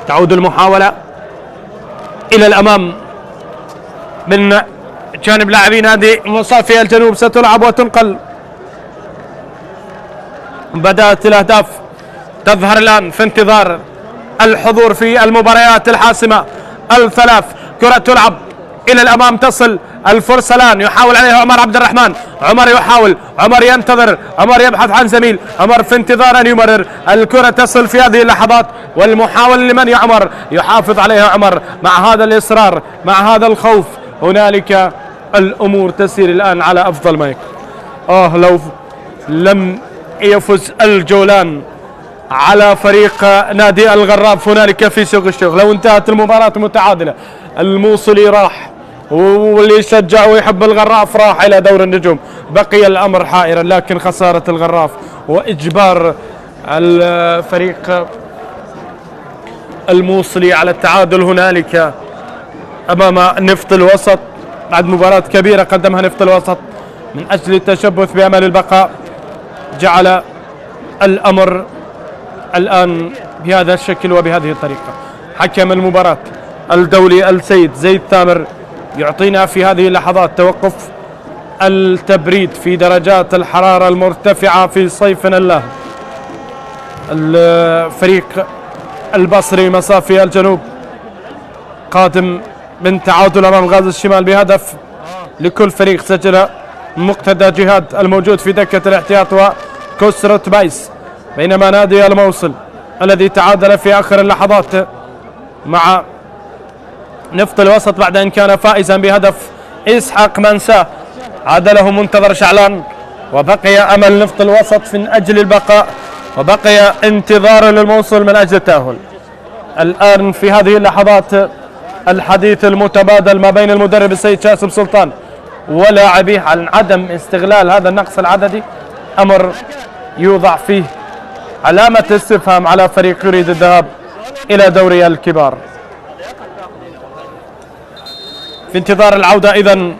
تعود المحاولة إلى الأمام من جانب لاعبي نادي مصافي الجنوب. ستلعب وتنقل. بدأت الأهداف تظهر الآن في انتظار الحضور في المباريات الحاسمة الثلاث. كرة تلعب إلى الأمام، تصل الفرصة الآن، يحاول عليها عمر عبد الرحمن. عمر يحاول، عمر ينتظر، عمر يبحث عن زميل، عمر في انتظار أن يمرر. الكرة تصل في هذه اللحظات، والمحاولة لمن يا عمر، يحافظ عليها عمر مع هذا الإصرار، مع هذا الخوف. هنالك الأمور تسير الآن على أفضل ما يكون. لو لم يفز الجولان على فريق نادي الغراف هنالك في سوق الشيخ، لو انتهت المباراة متعادلة، الموصلي راح، واللي يشجع ويحب الغراف راح إلى دور النجوم. بقي الأمر حائرا، لكن خسارة الغراف وإجبار الفريق الموصلي على التعادل هنالك أمام نفط الوسط بعد مباراة كبيرة قدمها نفط الوسط من أجل التشبث بأمل البقاء، جعل الأمر الآن بهذا الشكل وبهذه الطريقة. حكم المباراة الدولي السيد زيد ثامر يعطينا في هذه اللحظات توقف التبريد في درجات الحرارة المرتفعة في صيفنا الله. الفريق البصري مصافي الجنوب قادم من تعادل أمام غاز الشمال بهدف لكل فريق، سجل مقتدى جهاد الموجود في دكة الاحتياط وكسرة بايس، بينما نادي الموصل الذي تعادل في آخر اللحظات مع نفط الوسط بعد أن كان فائزا بهدف إسحاق منساه عادله منتظر شعلان، وبقي أمل نفط الوسط من أجل البقاء، وبقي انتظار للموصل من أجل التأهل. الآن في هذه اللحظات الحديث المتبادل ما بين المدرب السيد شاسم سلطان ولاعبيه عن عدم استغلال هذا النقص العددي، أمر يوضع فيه علامة استفهام على فريق يريد الذهاب إلى دوري الكبار. في انتظار العودة إذن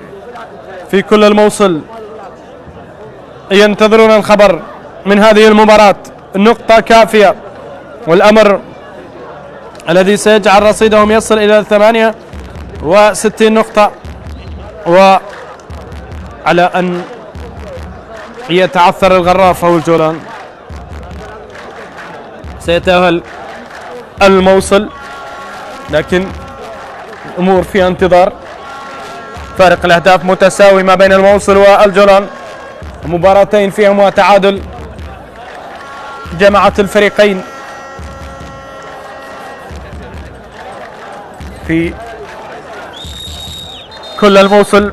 في كل الموصل ينتظرون الخبر من هذه المباراة، نقطة كافية، والأمر الذي سيجعل رصيدهم يصل إلى 68 نقطة، وعلى أن يتعثر الغراف أو الجولان سيتأهل الموصل، لكن الأمور فيها انتظار. فارق الأهداف متساوي ما بين الموصل والجولان، مباراتين فيهما تعادل جمعت الفريقين في كل الموصل.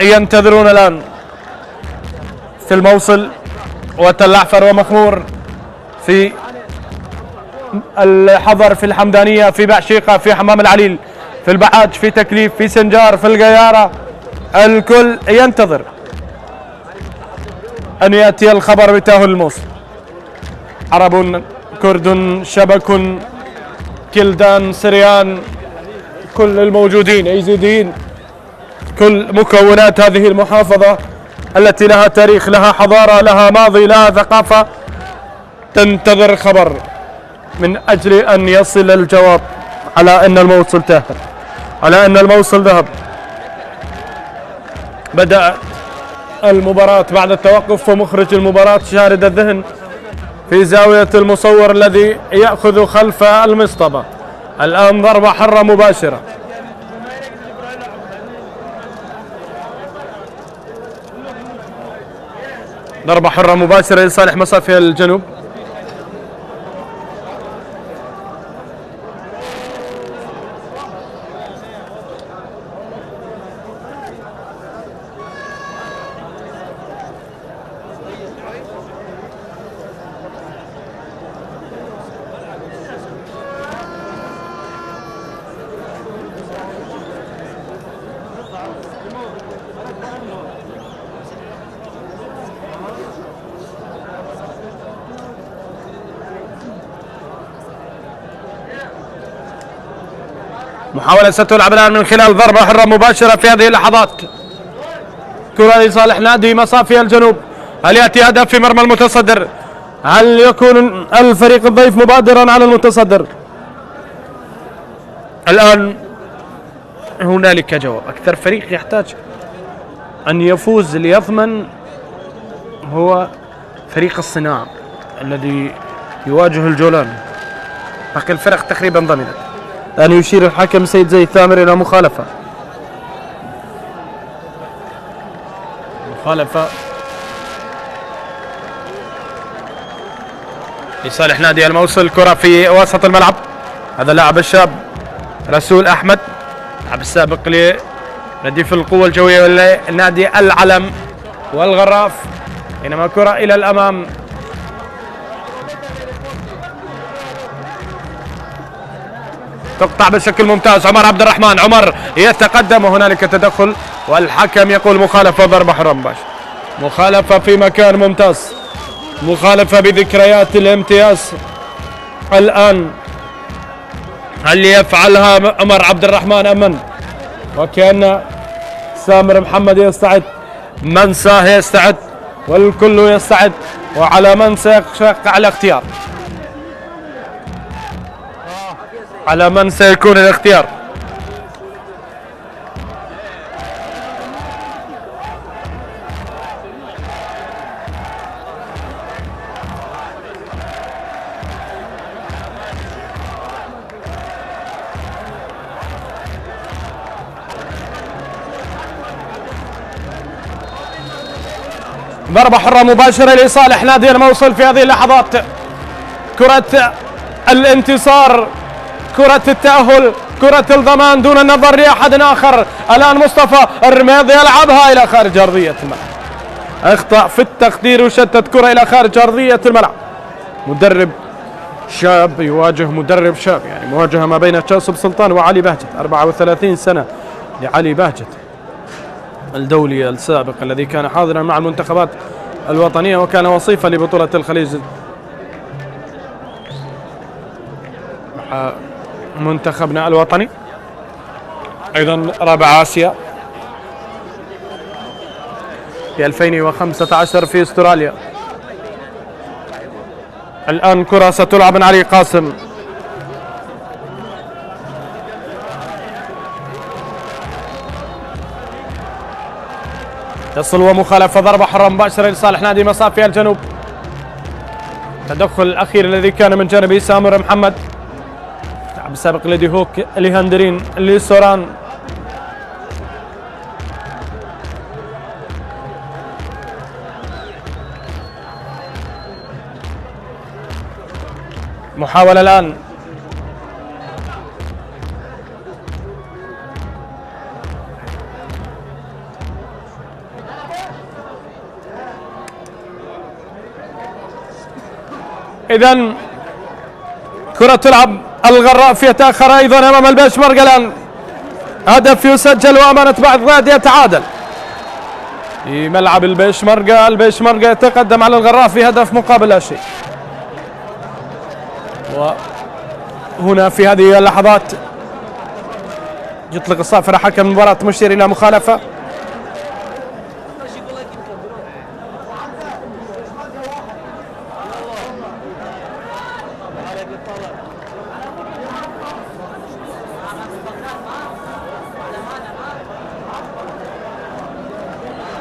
ينتظرون الآن في الموصل وتل أحفر ومخمور، في الحضر، في الحمدانية، في بعشيقة، في حمام العليل، في البعاج، في تكليف، في سنجار، في القيارة، الكل ينتظر أن يأتي الخبر بتأهل الموصل. عرب، كرد، شبك، كلدان، سريان، كل الموجودين، ايزيديين، كل مكونات هذه المحافظة التي لها تاريخ، لها حضارة، لها ماضي، لها ثقافة، تنتظر خبر من أجل أن يصل الجواب على أن الموصل تأهل، على أن الموصل ذهب. بدأ المباراة بعد التوقف، ومخرج المباراة شارد الذهن في زاوية المصور الذي يأخذ خلف المصطبة. الآن ضربة حرة مباشرة، ضربة حرة مباشرة لصالح مصافي الجنوب. محاولة ستلعب الآن من خلال ضربة حرة مباشرة في هذه اللحظات. كرة لصالح نادي مصافي الجنوب. هل يأتي هدف في مرمى المتصدر؟ هل يكون الفريق الضيف مبادرا على المتصدر؟ الآن هنالك جواب. أكثر فريق يحتاج أن يفوز ليضمن هو فريق الصناعة الذي يواجه الجولان. باقي الفرق تقريبا ضمنت. الآن يشير الحكم سيد زي ثامر إلى مخالفة لصالح نادي الموصل. كرة في وسط الملعب. هذا اللاعب الشاب رسول أحمد، اللاعب السابق لنديف القوة الجوية لنادي العلم والغراف. بينما كرة إلى الأمام. تقطع بشكل ممتاز. عمر عبد الرحمن، عمر يتقدم وهنالك تدخل والحكم يقول مخالفة ضربة حرة مباشرة. مخالفة في مكان ممتاز، مخالفة بذكريات الامتياز. الآن هل يفعلها عمر عبد الرحمن أم من؟ وكأن سامر محمد يستعد، منساه يستعد، والكل يستعد، وعلى من سيقع الاختيار؟ على من سيكون الاختيار؟ ضربة حرة مباشرة لصالح نادي الموصل في هذه اللحظات. كرة الانتصار، كرة التأهل، كرة الضمان دون النظر لأحد آخر. الآن مصطفى الرميض يلعبها إلى خارج أرضية الملعب. أخطأ في التقدير وشتت كرة إلى خارج أرضية الملعب. مدرب شاب يواجه مدرب شاب، يعني مواجهة ما بين شاسب سلطان وعلي بهجت. 34 سنة لعلي بهجت الدولي السابق الذي كان حاضرا مع المنتخبات الوطنية وكان وصيفا لبطولة الخليج منتخبنا الوطني. أيضا رابع آسيا في 2015 في استراليا. الآن كرة ستلعب من علي قاسم. تصل ومخالفة ضربة حرة مباشرة لصالح نادي مصافي الجنوب. التدخل الأخير الذي كان من جانب سامر محمد، اللاعب السابق لدي هوك لهندرين لسوران. محاولة الآن إذن كرة تلعب. الغراف يتأخر أيضا أمام البيشمركة. الآن هدف يسجل وأمانة بعد غاد يتعادل في ملعب البيشمركة. البيشمركة يتقدم على الغراف بهدف مقابل لا شيء. وهنا في هذه اللحظات يطلق الصافرة حكم المباراة مشير إلى مخالفة.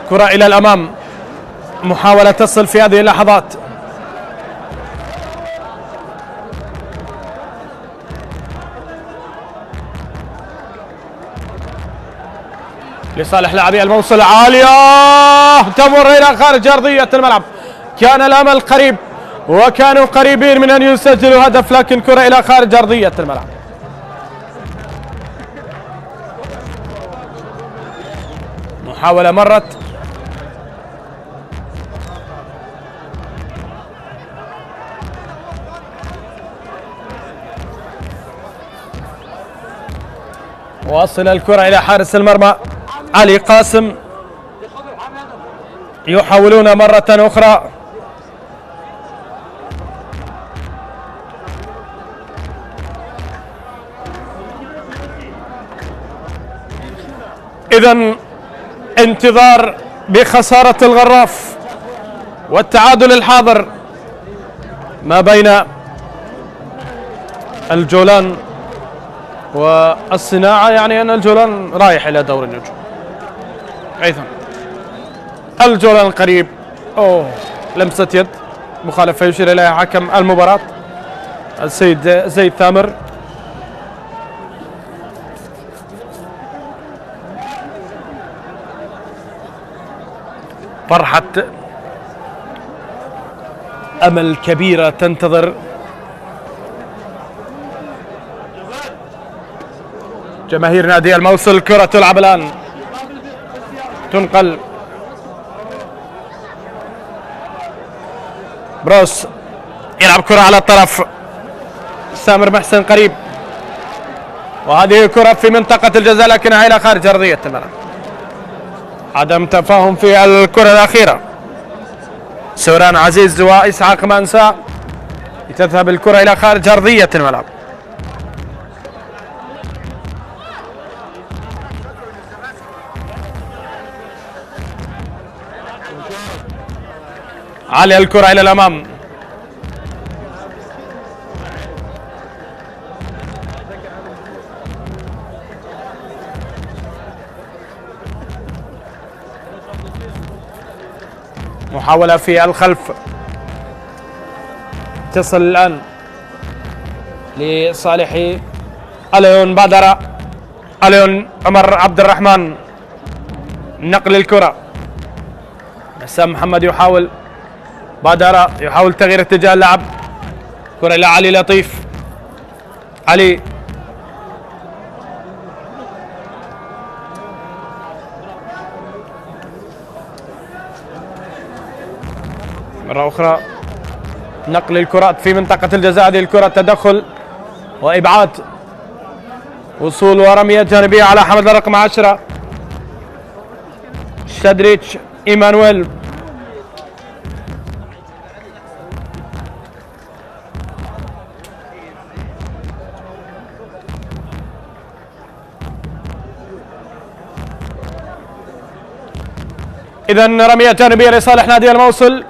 كرة إلى الأمام، محاولة تصل في هذه اللحظات. لصالح لاعبي الموصل، عالية تمر إلى خارج أرضية الملعب. كان الأمل قريب وكانوا قريبين من أن يسجلوا هدف، لكن كرة إلى خارج أرضية الملعب. محاولة مرت، وصل الكرة إلى حارس المرمى علي قاسم. يحاولون مرة أخرى. إذن انتظار بخسارة الغراف والتعادل الحاضر ما بين الجولان والصناعة، يعني أن الجولان رايح إلى دور النجوم. أيضا الجولان قريب. لمسة يد مخالفة يشير إليها حكم المباراة السيد زيد ثامر. فرحة أمل كبيرة تنتظر جماهير نادي الموصل. كرة تلعب الآن، تنقل بروس يلعب كرة على الطرف، سامر محسن قريب، وهذه كرة في منطقة الجزاء لكنها إلى خارج أرضية الملعب. عدم تفاهم في الكرة الأخيرة. سوران عزيز وإسحاق منسى، تذهب الكرة إلى خارج أرضية الملعب. عالية الكرة إلى الأمام، محاولة في الخلف، تصل الآن لصالح أليون بادرة. أليون عمر عبد الرحمن، نقل الكرة، حسام محمد يحاول، بادرة يحاول تغيير اتجاه اللعب، كرة إلى علي لطيف. علي مرة أخرى، نقل الكرات في منطقة الجزاء. هذه الكرة تدخل وإبعاد، وصول ورمية جانبية على حمد الرقم 10 شادريتش إيمانويل. إذن رمية جانبية لصالح نادي الموصل.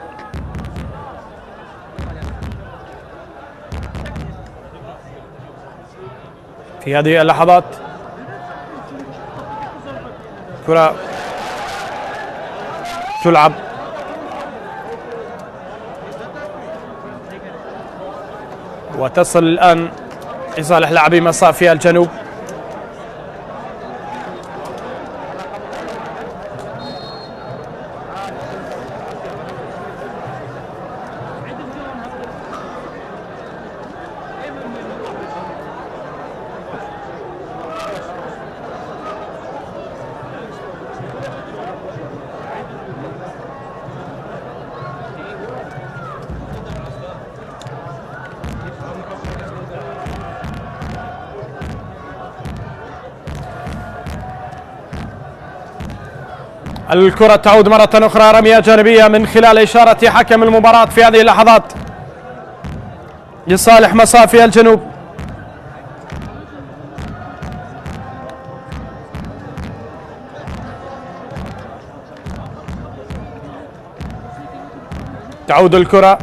في هذه اللحظات كرة تلعب وتصل الآن لصالح لاعبي مصافي الجنوب. الكرة تعود مرة أخرى، رمية جانبية من خلال إشارة حكم المباراة في هذه اللحظات لصالح مصافي الجنوب. تعود الكرة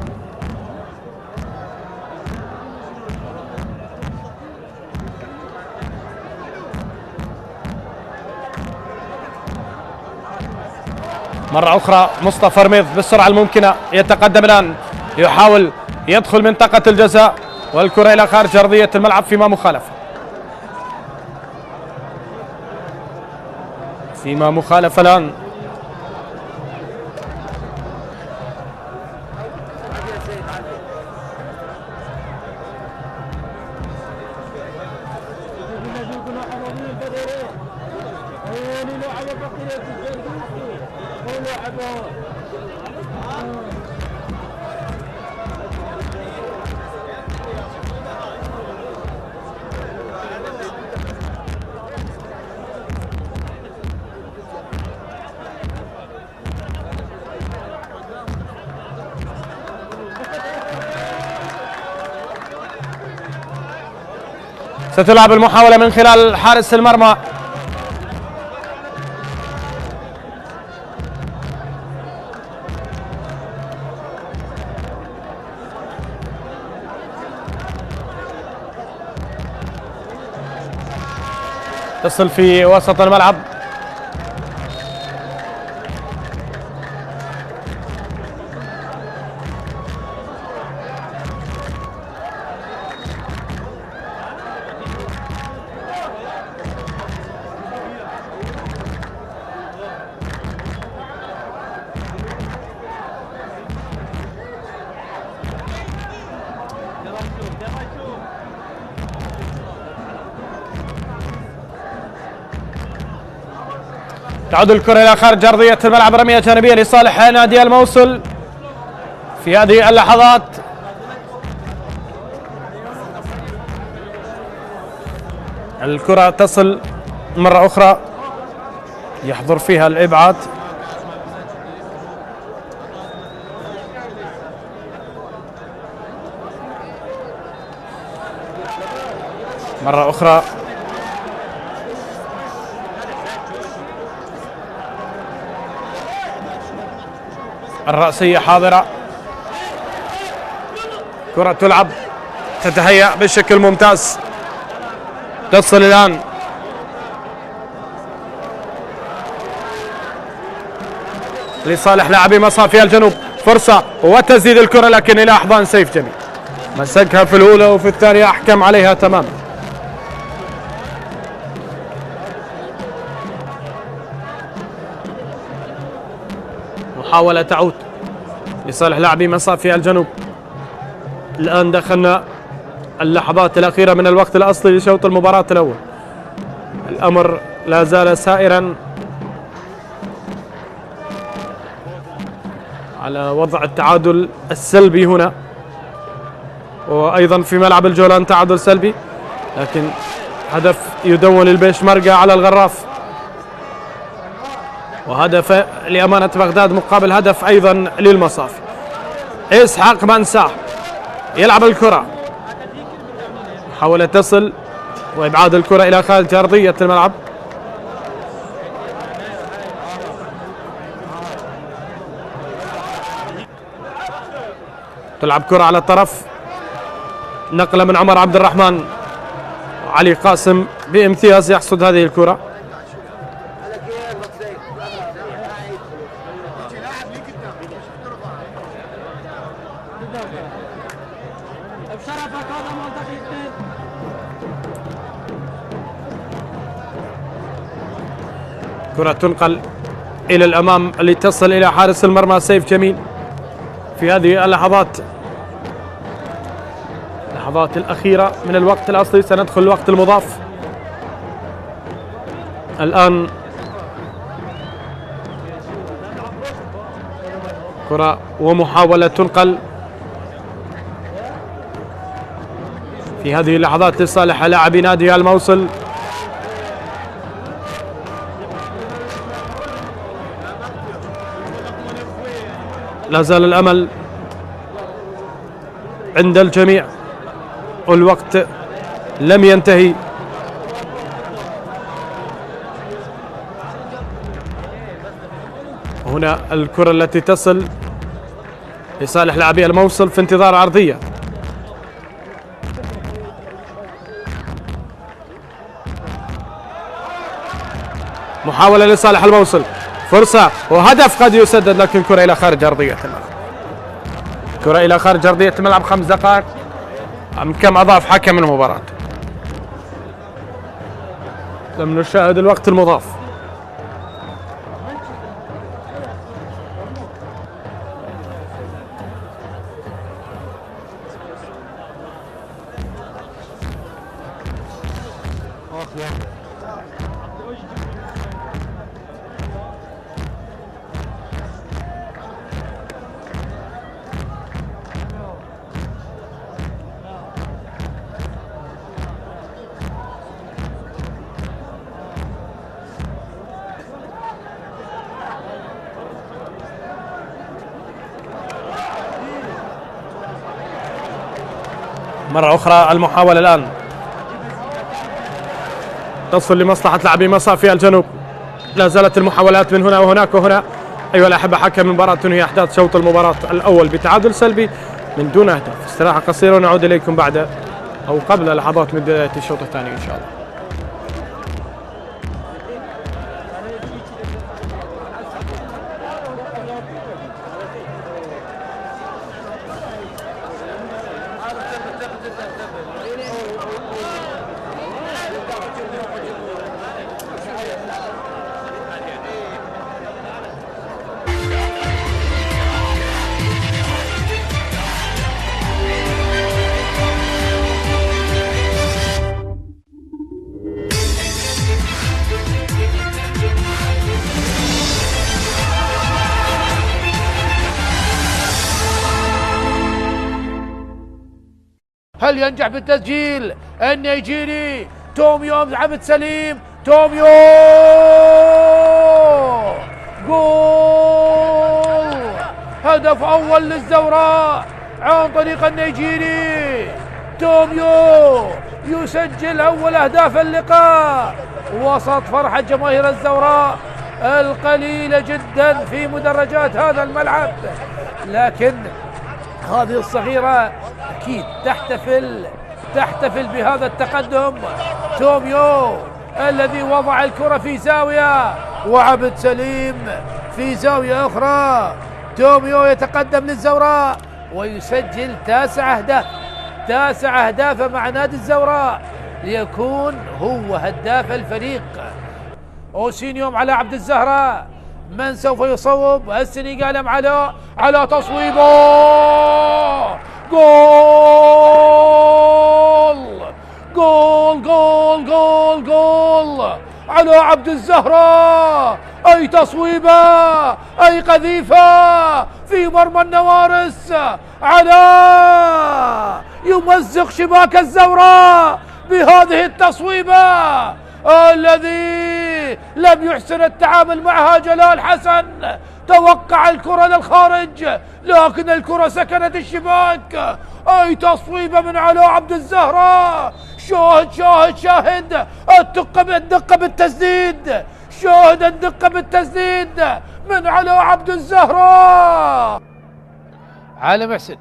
مرة أخرى. مصطفى رميض بالسرعة الممكنة يتقدم الآن، يحاول يدخل منطقة الجزاء والكرة إلى خارج أرضية الملعب فيما مخالفة الآن. ستلعب المحاولة من خلال حارس المرمى. تصل في وسط الملعب. تعود الكرة إلى خارج أرضية الملعب، رمية جانبية لصالح نادي الموصل في هذه اللحظات. الكرة تصل مرة أخرى، يحضر فيها الإبعاد. مرة أخرى الرأسية حاضرة، كرة تلعب، تتهيأ بشكل ممتاز، تصل الآن لصالح لاعبي مصافي الجنوب. فرصة وتزيد الكرة لكن إلى أحضان سيف جميل، مسكها في الأولى وفي الثانية أحكم عليها تماما. محاولة تعود لصالح لاعبي مصافي الجنوب. الآن دخلنا اللحظات الأخيرة من الوقت الأصلي لشوط المباراة الأول. الأمر لا زال سائرا على وضع التعادل السلبي هنا، وأيضا في ملعب الجولان تعادل سلبي، لكن هدف يدون البيشمركة على الغراف، وهدف لأمانة بغداد مقابل هدف أيضا للمصافي. إسحاق منساه يلعب الكرة، محاولة تصل وإبعاد الكرة إلى خارج أرضية الملعب. تلعب كرة على الطرف، نقلة من عمر عبد الرحمن، علي قاسم بامتياز يحصد هذه الكرة. كرة تنقل إلى الأمام لتصل إلى حارس المرمى سيف جميل في هذه اللحظات الأخيرة من الوقت الأصلي. سندخل الوقت المضاف الآن. كرة ومحاولة تنقل في هذه اللحظات لصالح لاعبي نادي الموصل. لا زال الأمل عند الجميع والوقت لم ينتهي. هنا الكرة التي تصل لصالح لاعبي الموصل في انتظار عرضية. محاولة لصالح الموصل، فرصة وهدف قد يسدد، لكن كرة إلى خارج أرضية الملعب. كرة إلى خارج أرضية الملعب. 5 دقائق كم أضاف حكم المباراة؟ لم نشاهد الوقت المضاف. مرة أخرى المحاولة الآن تصل لمصلحة لاعبي مصافي الجنوب. لا زالت المحاولات من هنا وهناك وهنا. أيها الأحبة، حكم المباراة تنهي أحداث شوط المباراة الأول بتعادل سلبي من دون أهداف. استراحة قصيرة ونعود إليكم بعد أو قبل لحظات من بداية الشوط الثاني إن شاء الله. هل ينجح بالتسجيل النيجيري توميو عبد سليم؟ توميو جول، هدف أول للزوراء عن طريق النيجيري. توميو يسجل أول أهداف اللقاء وسط فرحة جماهير الزوراء القليلة جدا في مدرجات هذا الملعب، لكن هذه الصغيرة أكيد تحتفل بهذا التقدم. توميو الذي وضع الكرة في زاوية وعبد سليم في زاوية أخرى. توميو يتقدم للزوراء ويسجل 9 أهداف مع نادي الزوراء ليكون هو هداف الفريق. أوسينيوم على عبد الزهراء، من سوف يصوب؟ السنغالي على تصويبه، جول جول جول جول جول على عبد الزهراء. أي تصويبة، أي قذيفة في مرمى النوارس. يمزق شباك الزوراء بهذه التصويبة الذي لم يحسن التعامل معها جلال حسن. توقع الكرة للخارج لكن الكرة سكنت الشباك. أي تصويبة من علاء عبد الزهراء. شاهد الدقة بالتسديد، شاهد الدقة بالتسديد من علاء عبد الزهراء. علي محسن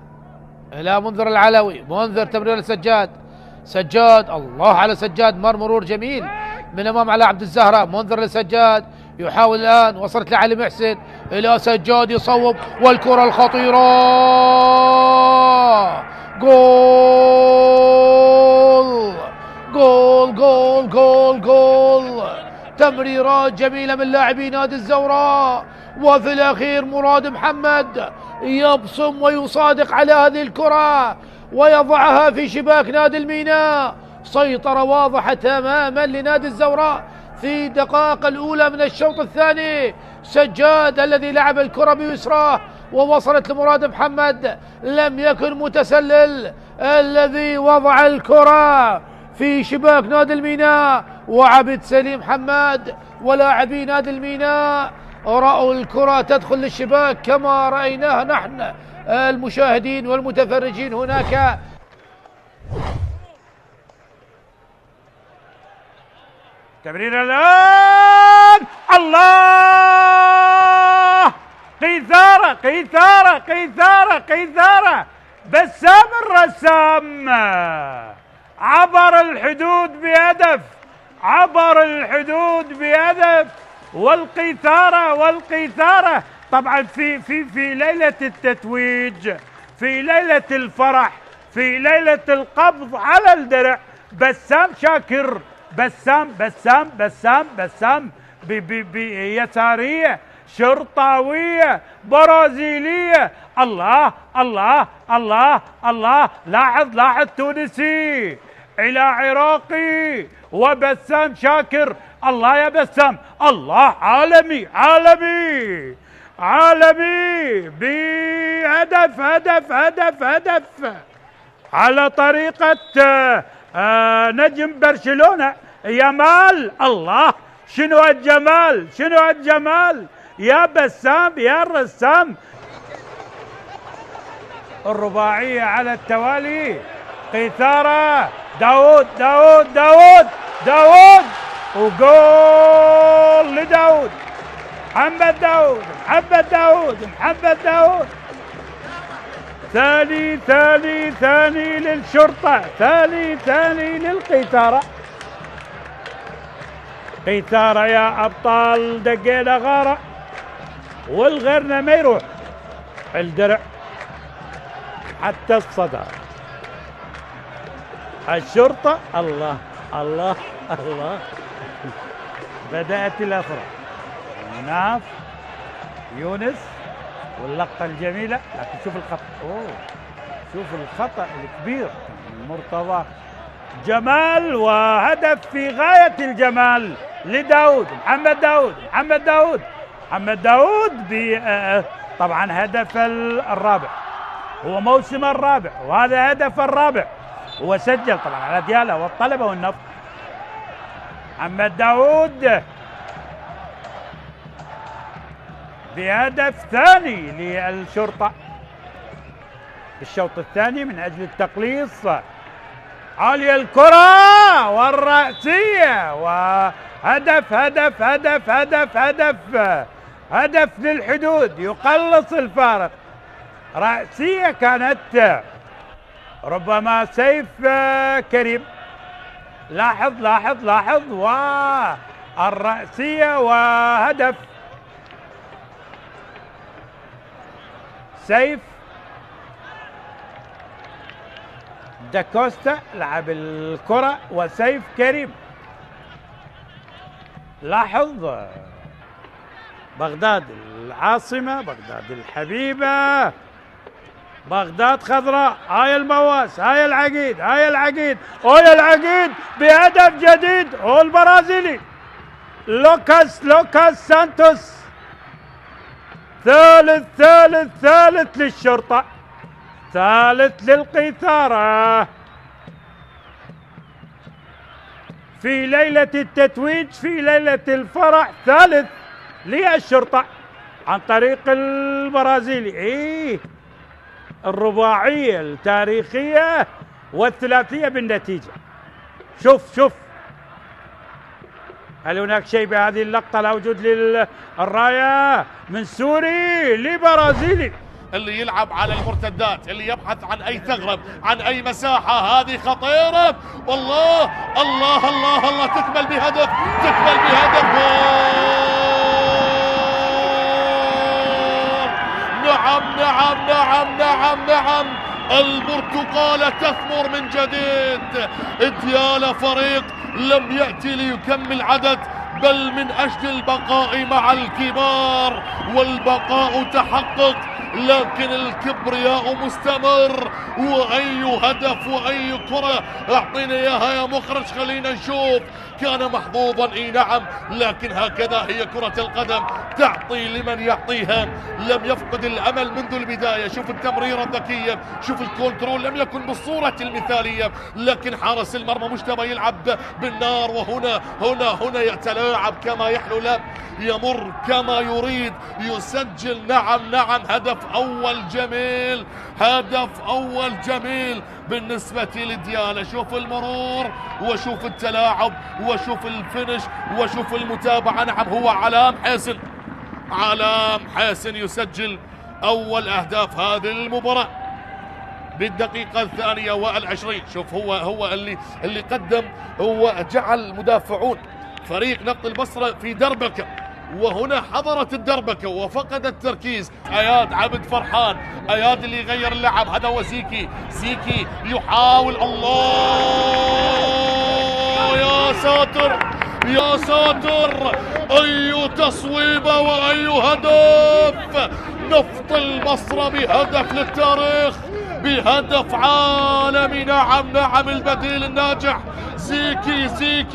إلى منذر العلوي، منذر تمرير لسجاد، سجاد الله على سجاد، مرور جميل من امام علاء عبد الزهراء. منذر لسجاد يحاول الان، وصلت لعلي محسن الى سجاد يصوب والكره الخطيره، جول جول جول جول جول. تمريرات جميله من لاعبي نادي الزوراء، وفي الاخير مراد محمد يبصم ويصادق على هذه الكره ويضعها في شباك نادي الميناء. سيطرة واضحة تماما لنادي الزوراء في الدقائق الأولى من الشوط الثاني. سجاد الذي لعب الكرة بيسراه ووصلت لمراد محمد، لم يكن متسلل الذي وضع الكرة في شباك نادي الميناء. وعبد سليم حماد ولاعبي نادي الميناء رأوا الكرة تدخل للشباك كما رأيناها نحن المشاهدين والمتفرجين هناك. تمرير الآن، الله، قيثارة بسام الرسام عبر الحدود بهدف، والقيثارة طبعا في ليلة التتويج، في ليلة الفرح، في ليلة القبض على الدرع. بسام شاكر، بسام بيسارية شرطاوية برازيلية. الله الله الله الله، لاحظ تونسي إلى عراقي وبسام شاكر. الله يا بسام، الله، عالمي بهدف هدف على طريقة نجم برشلونة يامال. الله، شنو الجمال يا بسام يا الرسام. الرباعية على التوالي، قيثارة، داود وجول لداود، محمد داود. ثاني للشرطة، ثاني للقيثارة. قيثارة يا أبطال، دقينا غارة والغيرنا ما يروح الدرع حتى الصدى. الشرطة، الله بدأت الأفراح. ناف يونس واللقطة الجميلة، لكن شوف الخطأ الكبير مرتضى جمال، وهدف في غاية الجمال لداود، محمد داود طبعا هدف الرابع، هو موسم الرابع وهذا هدف الرابع هو سجل طبعا على ديالا والطلبة والنفط. محمد داوود بهدف ثاني للشرطة في الشوط الثاني من أجل التقليص. عالية الكرة والرأسية وهدف هدف هدف هدف هدف هدف للحدود يقلص الفارق. رأسية كانت ربما سيف كريم. لاحظ لاحظ لاحظ والرأسية وهدف سيف داكوستا لعب الكرة وسيف كريم. لاحظ بغداد العاصمة، بغداد الحبيبة، بغداد خضراء. هاي المواس، هاي العقيد، هاي العقيد، هاي العقيد بهدف جديد. هو البرازيلي لوكاس سانتوس. ثالث للشرطة، ثالث للقيثارة في ليلة التتويج، في ليلة الفرح. ثالث للشرطة عن طريق البرازيلي. الرباعية التاريخية والثلاثية بالنتيجة. شوف هل هناك شيء بهذه اللقطة؟ لا وجود للراية من سوري لبرازيلي اللي يلعب على المرتدات، اللي يبحث عن اي ثغرة، عن اي مساحة. هذه خطيرة والله. الله الله الله، تكمل بهدف، تكمل بهدف. نعم. البرتقالة تثمر من جديد. ديالا فريق لم يأتي ليكمل عدد، بل من أجل البقاء مع الكبار، والبقاء تحقق، لكن الكبرياء مستمر. وأي هدف وأي كرة، أعطينا إياها يا مخرج خلينا نشوف. كان محظوظا اي نعم، لكن هكذا هي كرة القدم، تعطي لمن يعطيها. لم يفقد الامل منذ البداية. شوف التمريرة الذكية، شوف الكنترول، لم يكن بالصورة المثالية، لكن حارس المرمى مجتبى يلعب بالنار. وهنا يتلاعب كما يحلو له، يمر كما يريد، يسجل. نعم هدف اول جميل، هدف اول جميل بالنسبة لديالا. شوف المرور وشوف التلاعب وشوف الفينش وشوف المتابعة. نعم هو علام حسن يسجل أول أهداف هذه المباراة بالدقيقة 22. شوف هو اللي قدم، هو جعل مدافعون فريق نفط البصرة في دربكة، وهنا حضرت الدربكة وفقد التركيز. اياد عبد فرحان، اياد اللي يغير اللعب. هذا هو زيكي يحاول. الله يا ساتر اي تصويبه واي هدف. نفط البصرة بهدف للتاريخ، بهدف عالمي. نعم البديل الناجح زيكي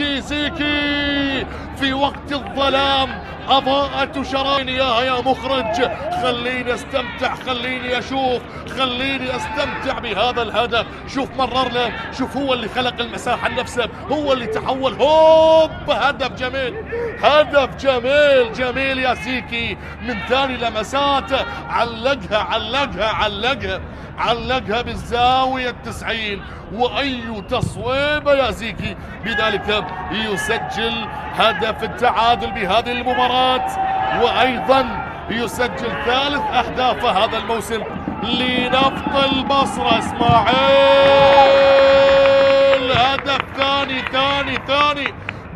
في وقت الظلام أضاءت شراييني يا مخرج. خليني استمتع، خليني اشوف، خليني استمتع بهذا الهدف. شوف مرر له، شوف هو اللي خلق المساحة لنفسه، هو اللي تحول. هدف جميل يا سيكي من ثاني لمسات. علقها بالزاوية 90. وأي تصويبة يا زيكي. بذلك يسجل هدف التعادل بهذه المباراة، وأيضا يسجل ثالث أهدافه هذا الموسم لنفط البصرة. إسماعيل هدف ثاني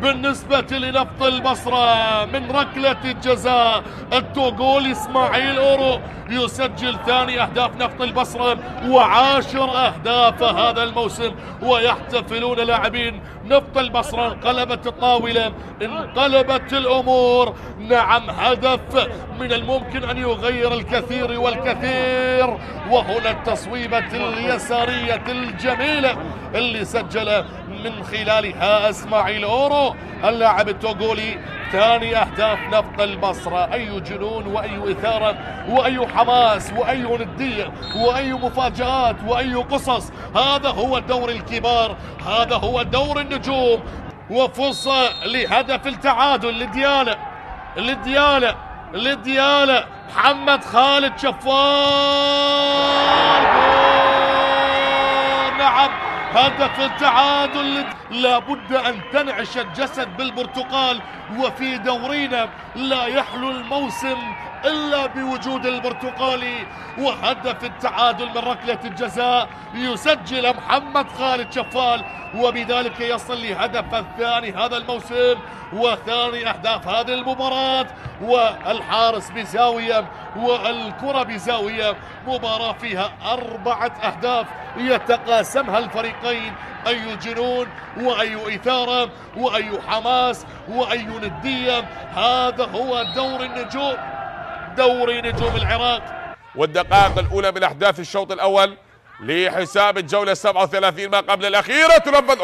بالنسبة لنفط البصرة من ركلة الجزاء. التوغولي إسماعيل أورو يسجل ثاني أهداف نفط البصرة و10 أهداف هذا الموسم. ويحتفلون لاعبين نفط البصرة. انقلبت الطاولة، انقلبت الأمور. نعم هدف من الممكن أن يغير الكثير والكثير. وهنا التصويبة اليسارية الجميلة اللي سجل من خلالها إسماعيل أورو اللاعب التوغولي ثاني أهداف نفط البصرة. أي جنون وأي إثارة وأي حماس وأي ندية وأي مفاجآت وأي قصص. هذا هو دور الكبار، هذا هو دور النجوم. وفرصة لهدف التعادل لديالة محمد خالد شفال. نعم، هدف التعادل. لابد أن تنعش الجسد بالبرتقال، وفي دورينا لا يحلو الموسم إلا بوجود البرتقالي. وهدف التعادل من ركلة الجزاء يسجل محمد خالد شفال، وبذلك يصل لهدف الثاني هذا الموسم وثاني أهداف هذه المباراة. والحارس بزاوية والكرة بزاوية. مباراة فيها 4 أهداف يتقاسمها الفريقين. أي جنون وأي إثارة وأي حماس وأي ندية. هذا هو دور النجوم، دوري نجوم العراق. والدقائق الأولى من أحداث الشوط الأول لحساب الجولة 37 ما قبل الأخيرة. تنفذ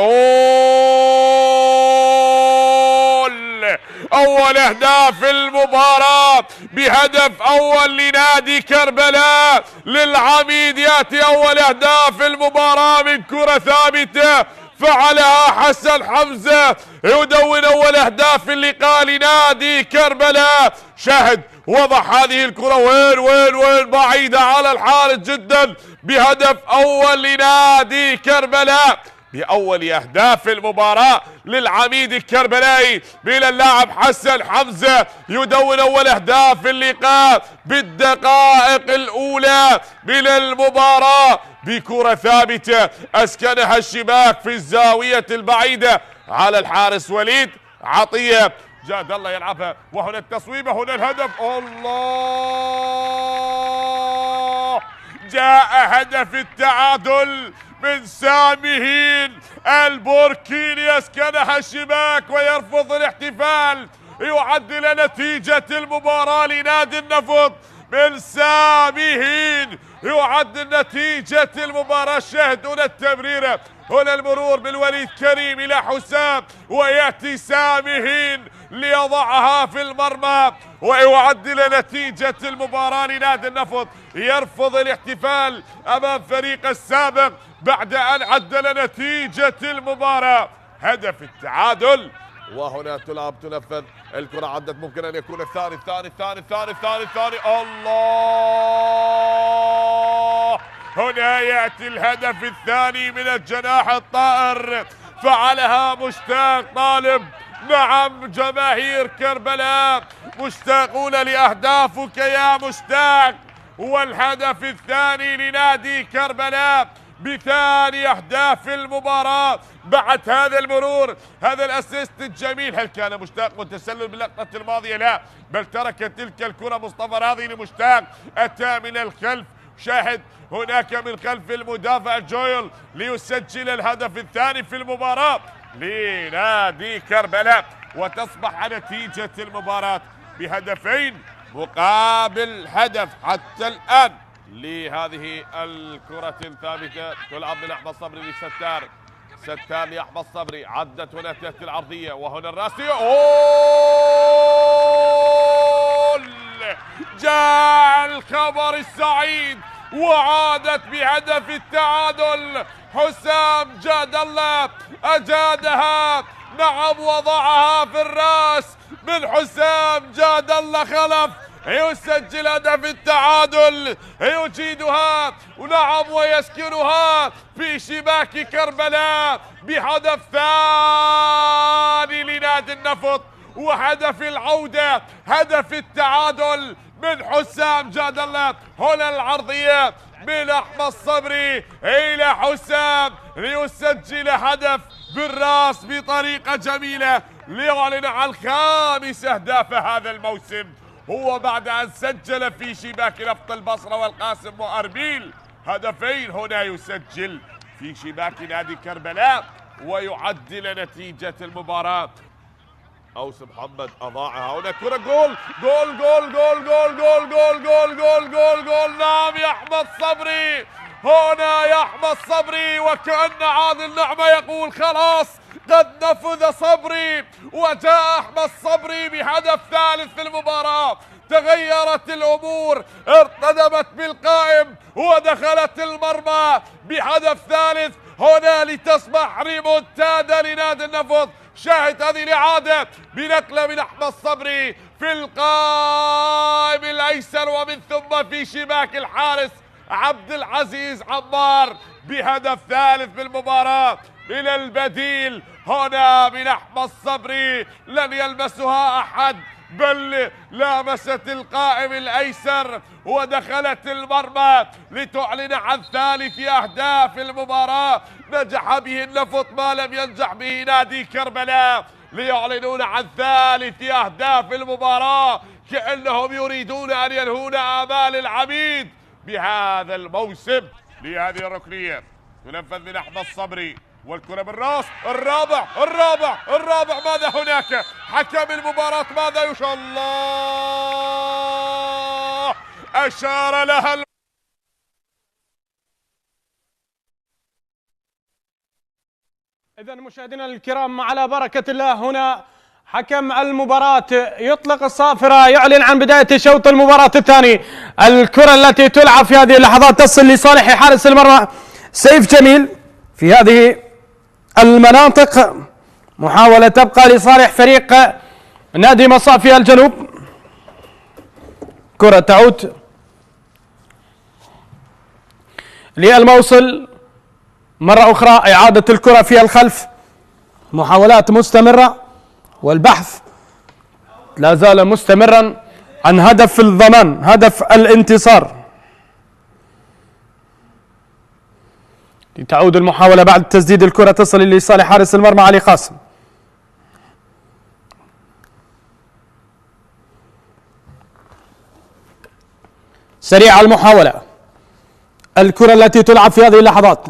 أول أهداف المباراة بهدف أول لنادي كربلاء للعميد. يأتي أول أهداف المباراة من كرة ثابتة فعلها حسن حمزة يدون أول أهداف اللقاء لنادي كربلاء. شاهد وضع هذه الكرة وين بعيدة على الحارس جدا بهدف أول لنادي كربلاء بأول أهداف المباراة للعميد الكربلائي من اللاعب حسن حمزة يدون أول أهداف اللقاء بالدقائق الأولى من المباراة بكرة ثابتة أسكنها الشباك في الزاوية البعيدة على الحارس وليد عطية. جاد الله يلعبها وهنا التصويبة، هنا الهدف. الله، جاء هدف التعادل من سامهين البوركيني يسكنها الشباك ويرفض الاحتفال. يعدل نتيجة المباراة لنادي النفط من سامهين، يعدل نتيجة المباراة. شاهد هنا التمريرة، هنا المرور بالوليد كريم إلى حسام ويأتي سامهين ليضعها في المرمى ويعدل نتيجة المباراة لنادي النفط. يرفض الاحتفال أمام فريق السابق بعد أن عدل نتيجة المباراة. هدف التعادل وهنا تنفذ الكرة، عدت ممكن أن يكون الثاني. الله، هنا يأتي الهدف الثاني من الجناح الطائر فعلها مشتاق طالب. نعم، جماهير كربلاء مشتاقون لأهدافك يا مشتاق. والهدف الثاني لنادي كربلاء بثاني أهداف المباراة بعد هذا المرور، هذا الأسيست الجميل. هل كان مشتاق متسلل باللقطة الماضية؟ لا، بل ترك تلك الكرة مصطفى راضي لمشتاق. أتى من الخلف، شاهد هناك من خلف المدافع جويل ليسجل الهدف الثاني في المباراة لنادي كربلاء. وتصبح نتيجة المباراة بهدفين مقابل هدف حتى الآن لهذه الكرة الثابتة. تلعب من أحمد صبري لستار، ستار لأحمد صبري، عدت هنا تحت العرضية وهنا الراسية. جاء الخبر السعيد وعادت بهدف التعادل. حسام جاد الله أجادها، نعم، وضعها في الراس من حسام جاد الله خلف يسجل هدف التعادل، يجيدها ونعم ويسكنها في شباك كربلاء بهدف ثاني لنادي النفط. وهدف العودة، هدف التعادل من حسام جاد الله. هنا العرضية من أحمد صبري إلى حسام ليسجل هدف بالراس بطريقة جميلة ليعلن عن 5 أهداف هذا الموسم. هو بعد أن سجل في شباك نفط البصرة والقاسم وأربيل هدفين، هنا يسجل في شباك نادي كربلاء ويعدل نتيجة المباراة. أوس محمد أضاعها، هنا كرة جول جول جول جول جول جول جول جول جول جول جول. نعم يا أحمد صبري، هنا يا أحمد صبري وكأن عادل نعمة يقول خلاص قد نفذ صبري وجاء أحمد صبري بهدف ثالث في المباراة. تغيرت الأمور، ارتدمت بالقائم ودخلت المرمى بهدف ثالث هنا لتصبح ريمونتادا لنادي النفط. شاهد هذه الإعادة بنقلة من أحمد صبري في القائم الأيسر ومن ثم في شباك الحارس عبد العزيز عمار بهدف ثالث بالمباراة من البديل هنا من أحمد صبري. لن يلمسها أحد بل لامست القائم الأيسر ودخلت المرمى لتعلن عن ثالث أهداف المباراة. نجح به النفط ما لم ينجح به نادي كربلاء، ليعلنون عن ثالث أهداف المباراة كأنهم يريدون أن ينهون آمال العميد بهذا الموسم. لهذه الركنية تنفذ من أحمد صبري والكرة بالراس. الرابع ماذا هناك؟ حكم المباراة ماذا يشاء الله أشار لها. إذا مشاهدينا الكرام على بركة الله هنا حكم المباراة يطلق الصافرة، يعلن عن بداية شوط المباراة الثاني. الكرة التي تلعب في هذه اللحظات تصل لصالح حارس المرمى سيف جميل في هذه المناطق. محاولة تبقى لصالح فريق نادي مصافي الجنوب. كرة تعود للموصل مرة أخرى، إعادة الكرة في الخلف، محاولات مستمرة والبحث لا زال مستمرا عن هدف الضمان، هدف الانتصار. تعود المحاولة بعد تسديد الكرة تصل لصالح حارس المرمى علي قاسم. سريعة المحاولة، الكرة التي تلعب في هذه اللحظات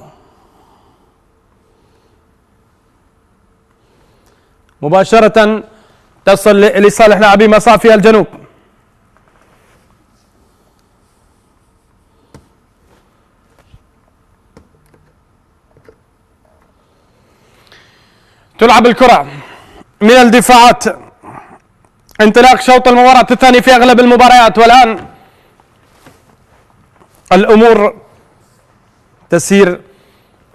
مباشرة تصل لصالح لاعبي مصافي الجنوب. تلعب الكرة من الدفاعات، انطلاق شوط المباراة الثاني في أغلب المباريات، والآن الأمور تسير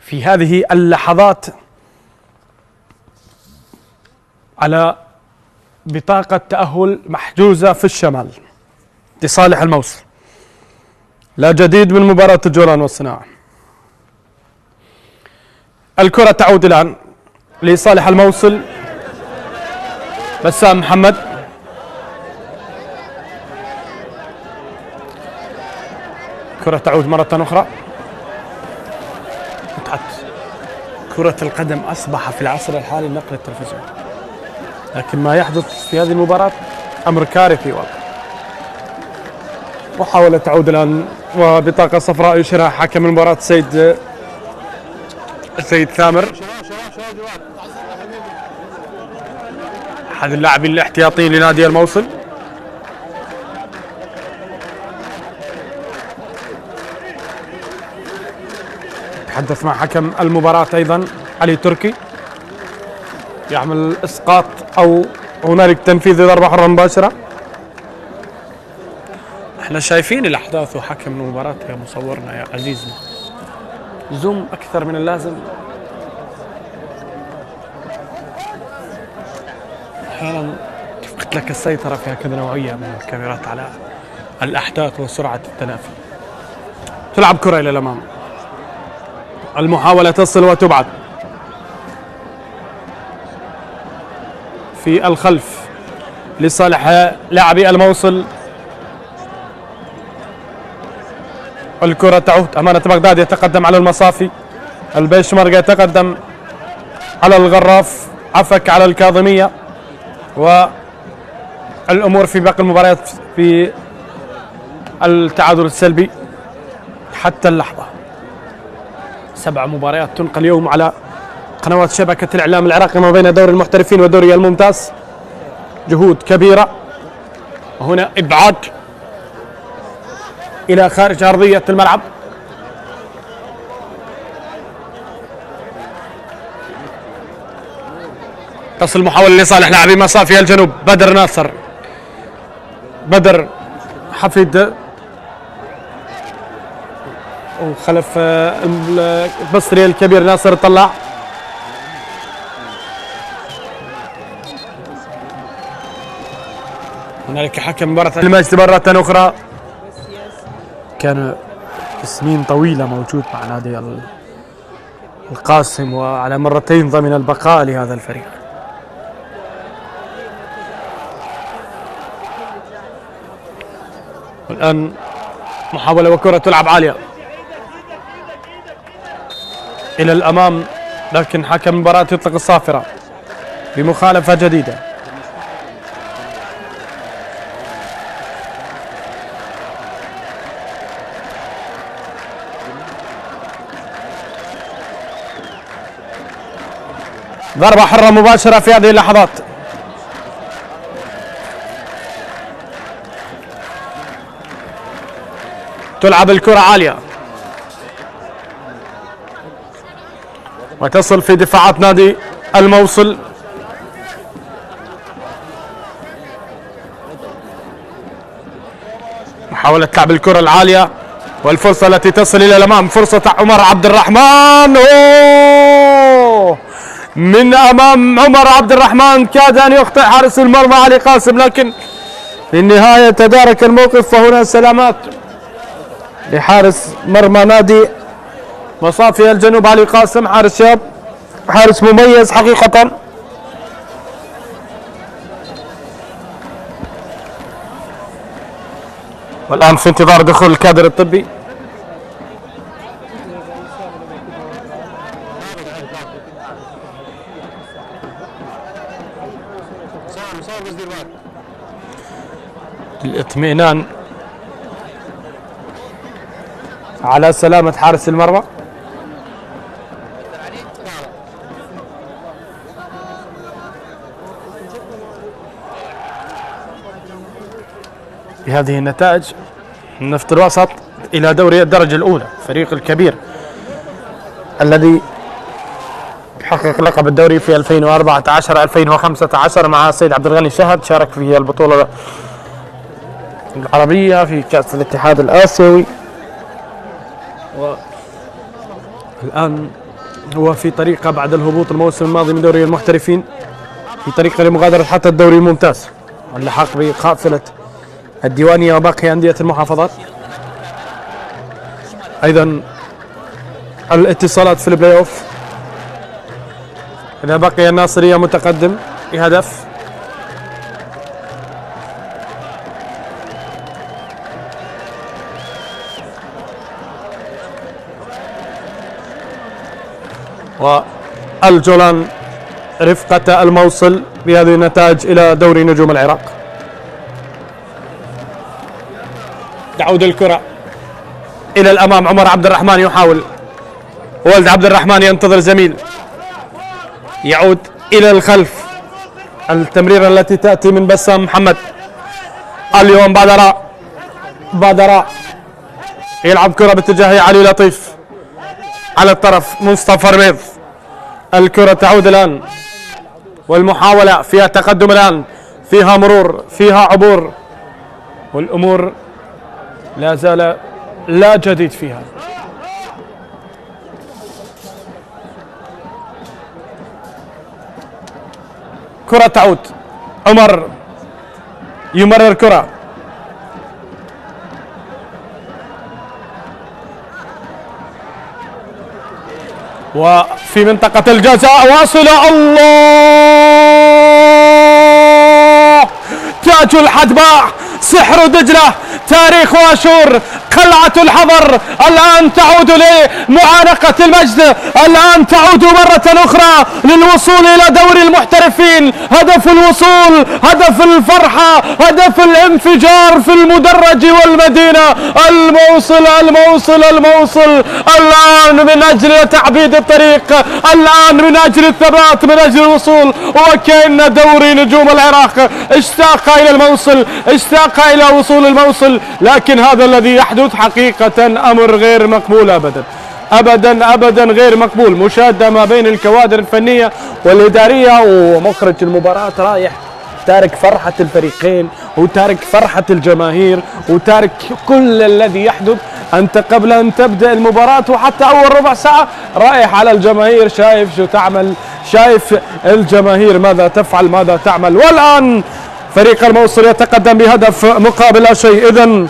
في هذه اللحظات على بطاقة تأهل محجوزة في الشمال لصالح الموصل. لا جديد من مباراة الجولان والصناعة. الكرة تعود الآن لصالح الموصل. بسام محمد، كرة تعود مرة أخرى. كرة القدم أصبح في العصر الحالي نقل التلفزيون، لكن ما يحدث في هذه المباراة أمر كارثي واقع. محاولة تعود الآن وبطاقة صفراء يشيرها حكم المباراة سيد ثامر، أحد اللاعبين الاحتياطيين لنادي الموصل. تحدث مع حكم المباراة أيضا علي تركي، يعمل إسقاط أو هنالك تنفيذ ضربة حرة مباشرة. احنا شايفين الأحداث وحكم المباراة يا مصورنا يا عزيزنا، زوم أكثر من اللازم. أحيانا تفقد لك السيطرة في هكذا نوعية من الكاميرات على الأحداث وسرعة التنافي. تلعب كرة إلى الأمام، المحاولة تصل وتبعد في الخلف لصالح لاعبي الموصل. الكرة تعود أمانة بغداد، يتقدم على المصافي. البيشمركة يتقدم على الغراف، عفك على الكاظمية. والأمور في باقي المباريات في التعادل السلبي حتى اللحظة. 7 مباريات تنقل اليوم على قنوات شبكة الإعلام العراقي ما بين دوري المحترفين والدوري الممتاز. جهود كبيرة، وهنا إبعاد إلى خارج أرضية الملعب. تصل محاولة لصالح لاعبي مصافي الجنوب. بدر ناصر، بدر حفيد وخلف البصري الكبير ناصر طلع. هنالك حكم مباراة المجد مرة أخرى. كان سنين طويلة موجود مع نادي القاسم وعلى مرتين ضمن البقاء لهذا الفريق. والآن محاولة وكرة تلعب عالية إلى الأمام، لكن حكم المباراة يطلق الصافرة بمخالفة جديدة. ضربة حرة مباشرة في هذه اللحظات. تلعب الكرة عالية وتصل في دفاعات نادي الموصل. محاولة لعب الكرة العالية والفرصة التي تصل إلى الأمام، فرصة عمر عبد الرحمن. من أمام عمر عبد الرحمن كاد أن يخطئ حارس المرمى علي قاسم، لكن في النهاية تدارك الموقف. فهنا سلامات لحارس مرمى نادي مصافي الجنوب علي قاسم، حارس شاب، حارس مميز حقيقة. والآن في انتظار دخول الكادر الطبي. الاطمئنان على سلامة حارس المرمى. بهذه النتائج نفط الوسط إلى دوري الدرجة الأولى، فريق الكبير الذي حقق لقب الدوري في 2014-2015 مع السيد عبد الغني شهد، شارك في البطولة العربية في كأس الاتحاد الآسيوي، والآن هو في طريقه بعد الهبوط الموسم الماضي من دوري المحترفين، في طريقه لمغادرة حتى الدوري الممتاز واللحاق بقافلة الديوانية وباقي أندية المحافظات. أيضا الاتصالات في البلاي أوف إذا بقي الناصرية متقدم بهدف. والجولان رفقة الموصل بهذه النتائج إلى دوري نجوم العراق. تعود الكرة إلى الأمام، عمر عبد الرحمن يحاول، ولد عبد الرحمن ينتظر زميل، يعود إلى الخلف. التمريرة التي تأتي من بسام محمد. اليوم بادرة يلعب كرة باتجاه علي لطيف على الطرف، مصطفى رميض. الكرة تعود الآن والمحاولة فيها تقدم الآن، فيها مرور، فيها عبور، والأمور لا زال لا جديد فيها. كرة تعود، عمر يمرر كرة، وفي منطقة الجزاء واصلة، الله، تاج الحدباء، سحر دجلة، تاريخ واشور، قلعة الحضر. الآن تعود لمعانقة المجد، الآن تعود مرة أخرى للوصول إلى دوري المحترفين. هدف الوصول، هدف الفرحة، هدف الانفجار في المدرج والمدينة. الموصل الموصل الموصل الآن من أجل تعبيد الطريق، الآن من أجل الثبات، من أجل الوصول. وكأن دوري نجوم العراق اشتاق إلى الموصل، اشتاق إلى وصول الموصل، لكن هذا الذي يحدث حقيقة أمر غير مقبول أبدا. أبدا أبدا غير مقبول. مشادة ما بين الكوادر الفنية والإدارية، ومخرج المباراة رايح تارك فرحة الفريقين وتارك فرحة الجماهير وتارك كل الذي يحدث. أنت قبل أن تبدأ المباراة وحتى أول ربع ساعة رايح على الجماهير، شايف شو تعمل، شايف الجماهير ماذا تفعل ماذا تعمل. والآن فريق الموصل يتقدم بهدف مقابل لا شيء. إذن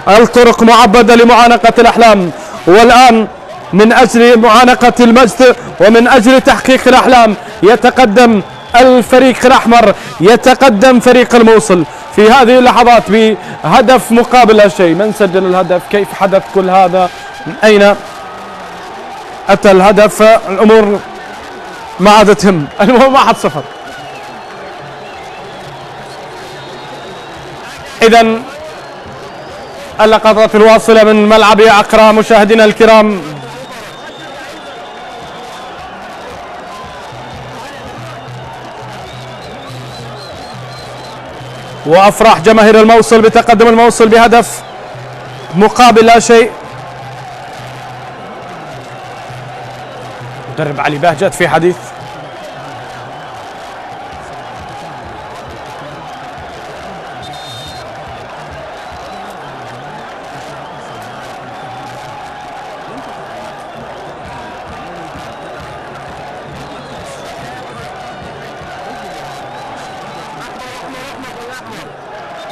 الطرق معبدة لمعانقة الأحلام، والآن من أجل معانقة المجد ومن أجل تحقيق الأحلام يتقدم الفريق الأحمر، يتقدم فريق الموصل في هذه اللحظات بهدف مقابل لا شيء. من سجل الهدف؟ كيف حدث كل هذا؟ من أين أتى الهدف؟ الأمور ما عادت تهم، المهم 1-0. إذن اللقطات الواصلة من ملعب عقرة مشاهدينا الكرام. وأفراح جماهير الموصل بتقدم الموصل بهدف مقابل لا شيء. مدرب علي بهجت في حديث.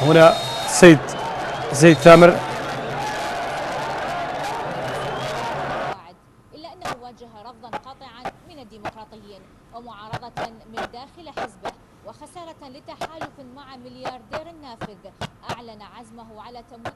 هنا زيد تامر، إلا أنه واجه رفضا قاطعا من الديمقراطيين ومعارضة من داخل حزبه وخسارة لتحالف مع ملياردير النافذ أعلن عزمه على تمويل.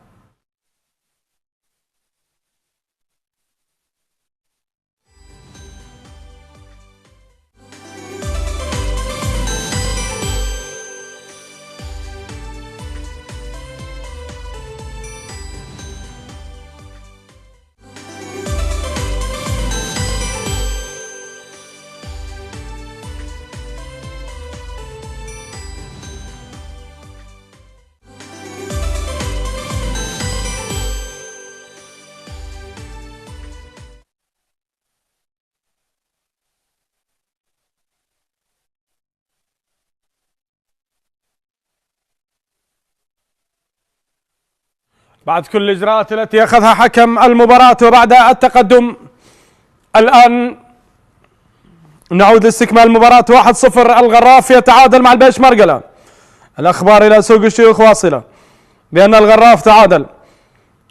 بعد كل الإجراءات التي أخذها حكم المباراة وبعد التقدم الآن نعود لاستكمال المباراة. 1-0 الغراف يتعادل مع البيش مرقلة. الأخبار إلى سوق الشيوخ واصلة بأن الغراف تعادل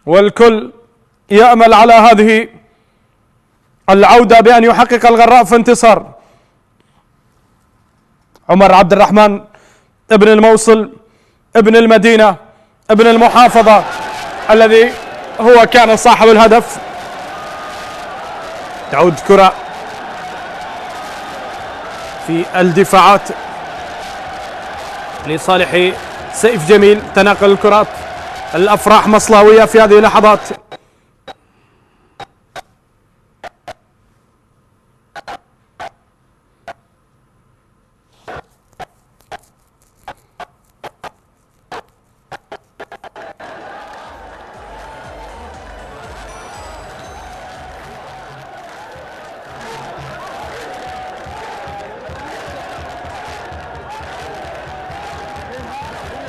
والكل يأمل على هذه العودة بأن يحقق الغراف انتصار. عمر عبد الرحمن ابن الموصل ابن المدينة ابن المحافظة الذي هو كان صاحب الهدف. تعود كرة في الدفاعات لصالح سيف جميل، تناقل الكرات. الأفراح مصلاوية في هذه اللحظات.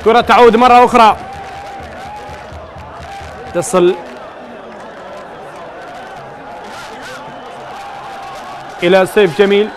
كرة تعود مرة أخرى، تصل إلى سيف جميل.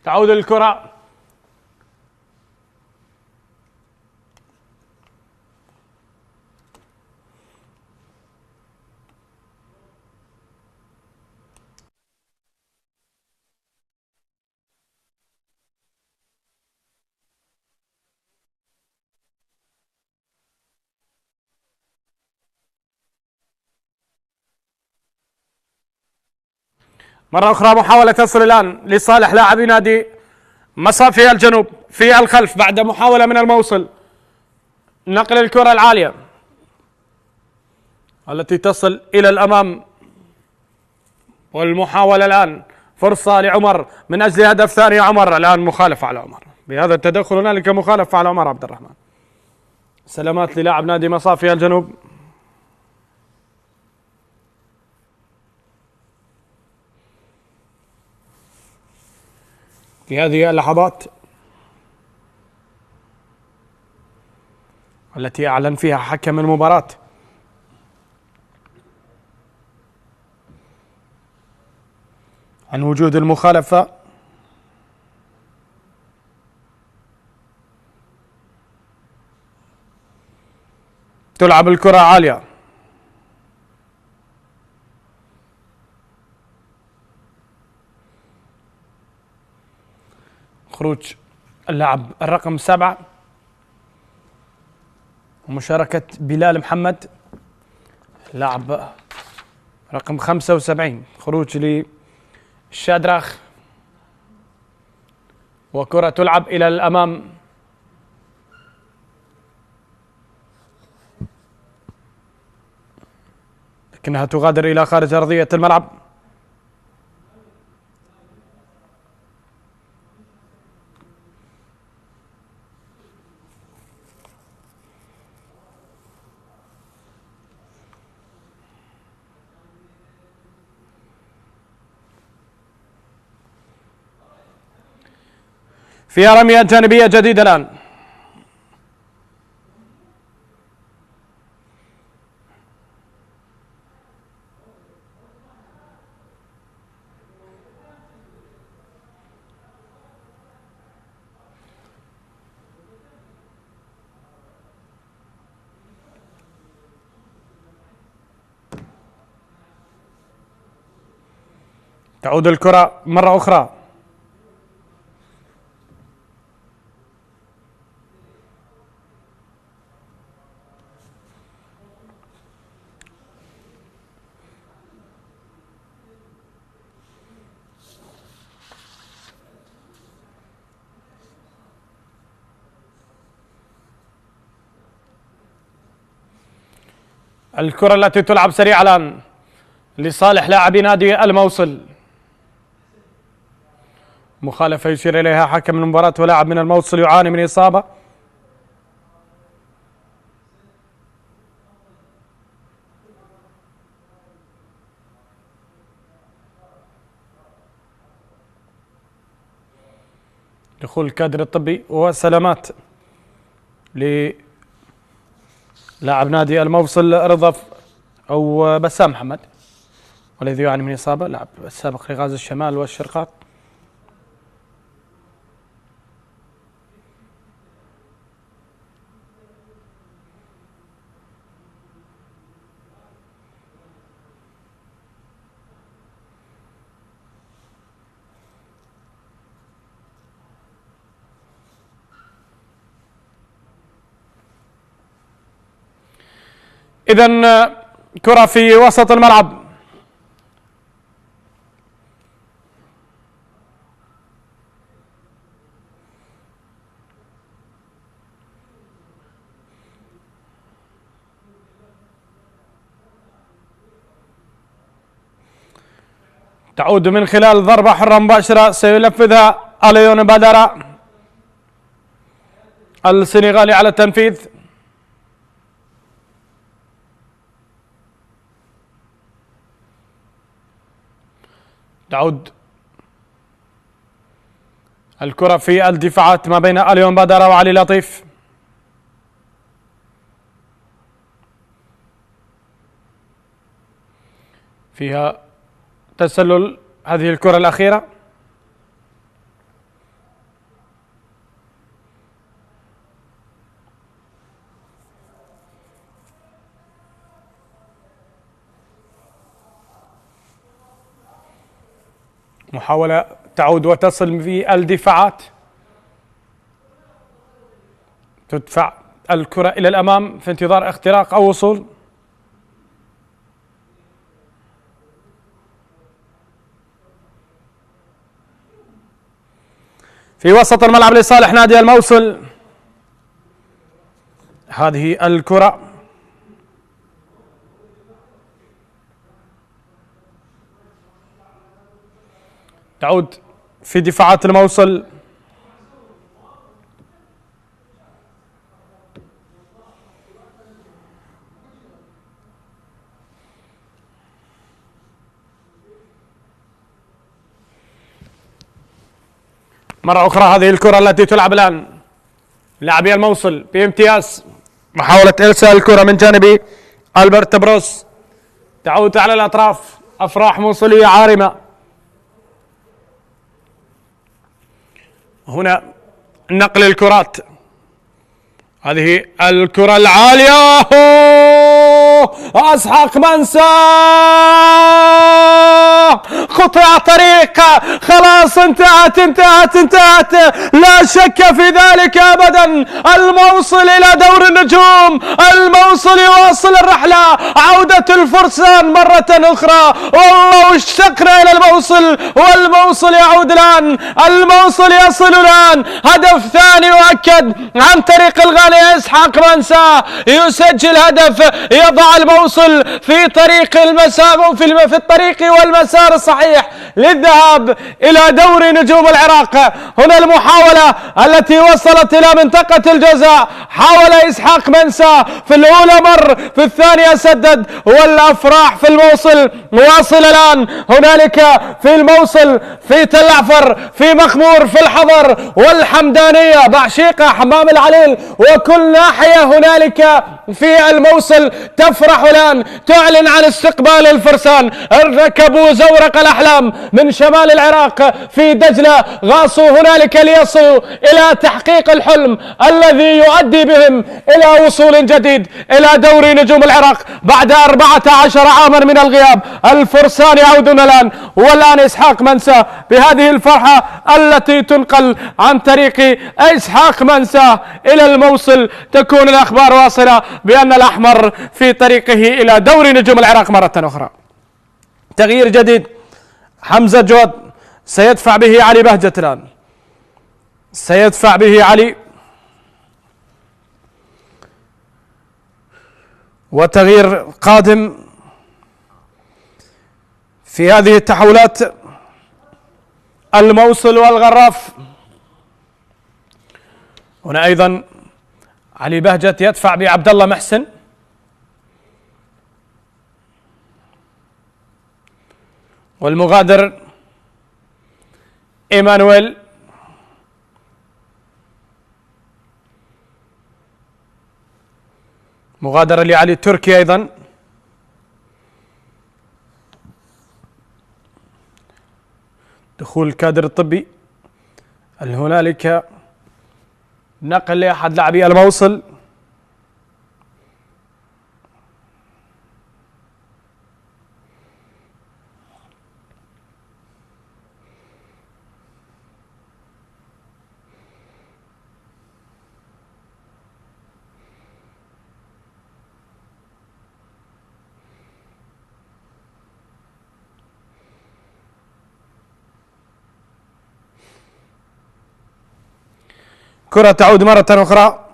تعود الكرة مرة أخرى. محاولة تصل الآن لصالح لاعبي نادي مصافي الجنوب في الخلف بعد محاولة من الموصل. نقل الكرة العالية التي تصل إلى الأمام، والمحاولة الآن فرصة لعمر من أجل هدف ثاني. عمر الآن مخالفة على عمر، بهذا التدخل هنالك مخالفة على عمر عبد الرحمن. سلامات للاعب نادي مصافي الجنوب. في هذه اللحظات التي أعلن فيها حكم المباراة عن وجود المخالفة، تلعب الكرة عالية. خروج اللاعب الرقم 7 ومشاركة بلال محمد لاعب رقم 75. خروج للشادراخ وكرة تلعب إلى الأمام. لكنها تغادر إلى خارج أرضية الملعب. فيها رمية جانبية جديدة الآن. تعود الكرة مرة أخرى. الكرة التي تلعب سريعا الآن لصالح لاعبي نادي الموصل. مخالفة يشير إليها حكم المباراة، ولاعب من الموصل يعاني من إصابة. دخول الكادر الطبي وسلامات للاعب نادي الموصل رضا أو بسام محمد، والذي يعاني من إصابة، لاعب السابق لغاز الشمال والشرقات. إذن كرة في وسط الملعب. تعود من خلال ضربة حرة مباشرة سينفذها أليون بادارا السنغالي على التنفيذ. تعود الكرة في الدفاعات ما بين أليون بادارا وعلي لطيف. فيها تسلل هذه الكرة الأخيرة. محاولة تعود وتصل في الدفاعات، تدفع الكرة إلى الأمام في انتظار اختراق أو وصول. في وسط الملعب لصالح نادي الموصل هذه الكرة، تعود في دفاعات الموصل. مرة أخرى هذه الكرة التي تلعب الآن لاعبي الموصل بامتياز، محاولة إرسال الكرة من جانب ألبرت بروس، تعود على الأطراف، أفراح موصلية عارمة. هنا نقل الكرات، هذه الكرة العالية، اسحاق منسى قطع طريق، خلاص انتهت لا شك في ذلك ابدا. الموصل الى دور النجوم، الموصل يواصل الرحلة، عودة الفرسان مرة اخرى، والله اشتقنا الى الموصل، والموصل يعود الان، الموصل يصل الان، هدف ثاني يؤكد عن طريق الغالي اسحاق منسى، يسجل هدف يضع الموصل في طريق المسار، في الطريق والمسار الصحيح للذهاب الى دوري نجوم العراق. هنا المحاولة التي وصلت الى منطقة الجزاء، حاول اسحاق منسى في الاولى مر، في الثانية سدد، والافراح في الموصل واصل الان. هنالك في الموصل، في تل عفر، في مخمور، في الحضر والحمدانية، بعشيقة، حمام العليل، وكل ناحية هنالك في الموصل تفرح الآن، تعلن عن استقبال الفرسان. ركبوا زورق الأحلام من شمال العراق في دجلة، غاصوا هنالك ليصلوا إلى تحقيق الحلم الذي يؤدي بهم إلى وصول جديد إلى دوري نجوم العراق بعد 14 عاما من الغياب. الفرسان يعودون الآن، والآن إسحاق منسى بهذه الفرحة التي تنقل عن طريق إسحاق منسى إلى الموصل، تكون الأخبار واصلة بأن الأحمر في طريقه إلى دوري نجوم العراق مرة أخرى. تغيير جديد، حمزة جود سيدفع به علي بهجة الآن، سيدفع به علي، وتغيير قادم في هذه التحولات الموصل والغراف. هنا أيضا علي بهجت يدفع بعبد الله محسن، والمغادر إيمانويل، مغادرة لعلي التركي أيضا، دخول الكادر الطبي. هل هنالك نقل لأحد لاعبي الموصل؟ كرة تعود مرة أخرى،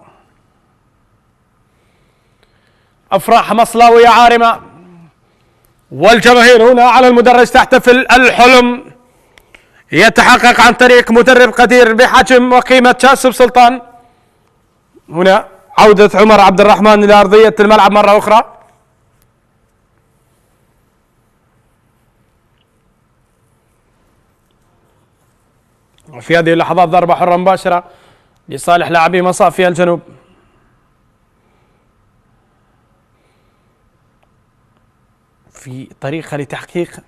أفراح مصلاوية عارمة، والجماهير هنا على المدرج تحتفل. الحلم يتحقق عن طريق مدرب قدير بحجم وقيمة شاسب سلطان. هنا عودة عمر عبد الرحمن إلى أرضية الملعب مرة أخرى. وفي هذه اللحظات ضربة حرة مباشرة لصالح لاعبي مصافي الجنوب. في طريقة لتحقيق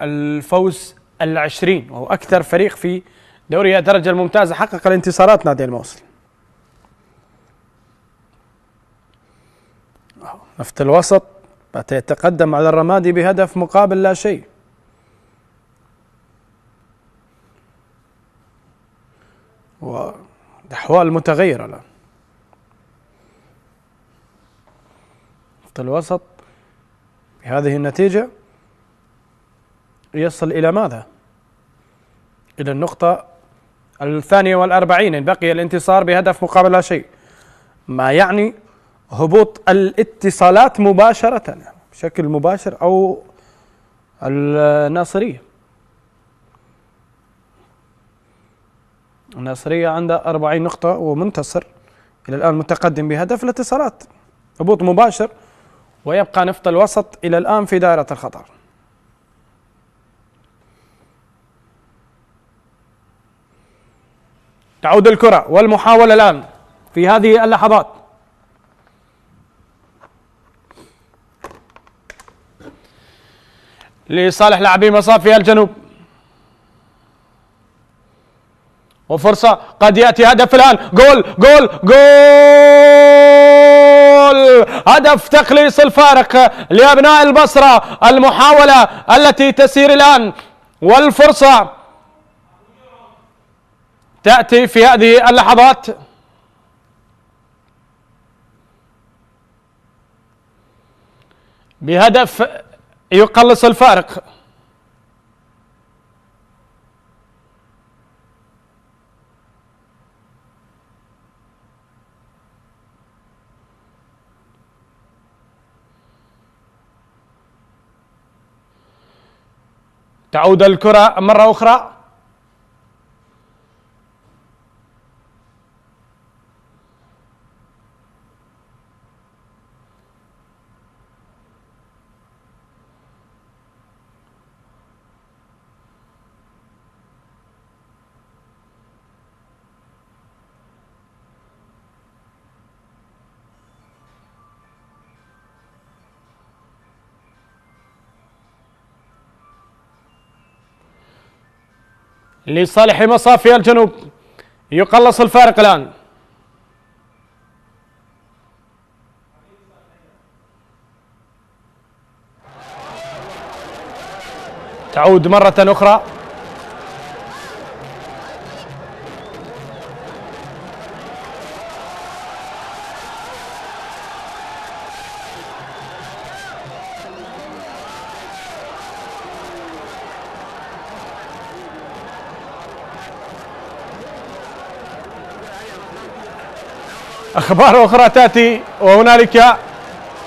الفوز 20، وهو أكثر فريق في دوري الدرجة الممتازة حقق الانتصارات نادي الموصل. نفط الوسط بات يتقدم على الرمادي بهدف مقابل لا شيء. والأحوال متغيرة الآن. في الوسط بهذه النتيجة يصل إلى ماذا؟ إلى النقطة 42، بقي الانتصار بهدف مقابل لا شيء، ما يعني هبوط الاتصالات مباشرة بشكل مباشر أو الناصرية. الناصرية عندها 40 نقطة ومنتصر إلى الآن متقدم بهدف. الاتصالات هبوط مباشر، ويبقى نفط الوسط إلى الآن في دائرة الخطر. تعود الكرة والمحاولة الآن في هذه اللحظات. لصالح لاعبي مصافي الجنوب، وفرصة قد يأتي هدف الآن. جول جول جول! هدف تقليص الفارق لأبناء البصرة. المحاولة التي تسير الآن والفرصة تأتي في هذه اللحظات. بهدف يقلص الفارق. تعود الكرة مرة أخرى. لصالح مصافي الجنوب، يقلص الفارق الآن. تعود مرة أخرى. أخبار أخرى تأتي، وهنالك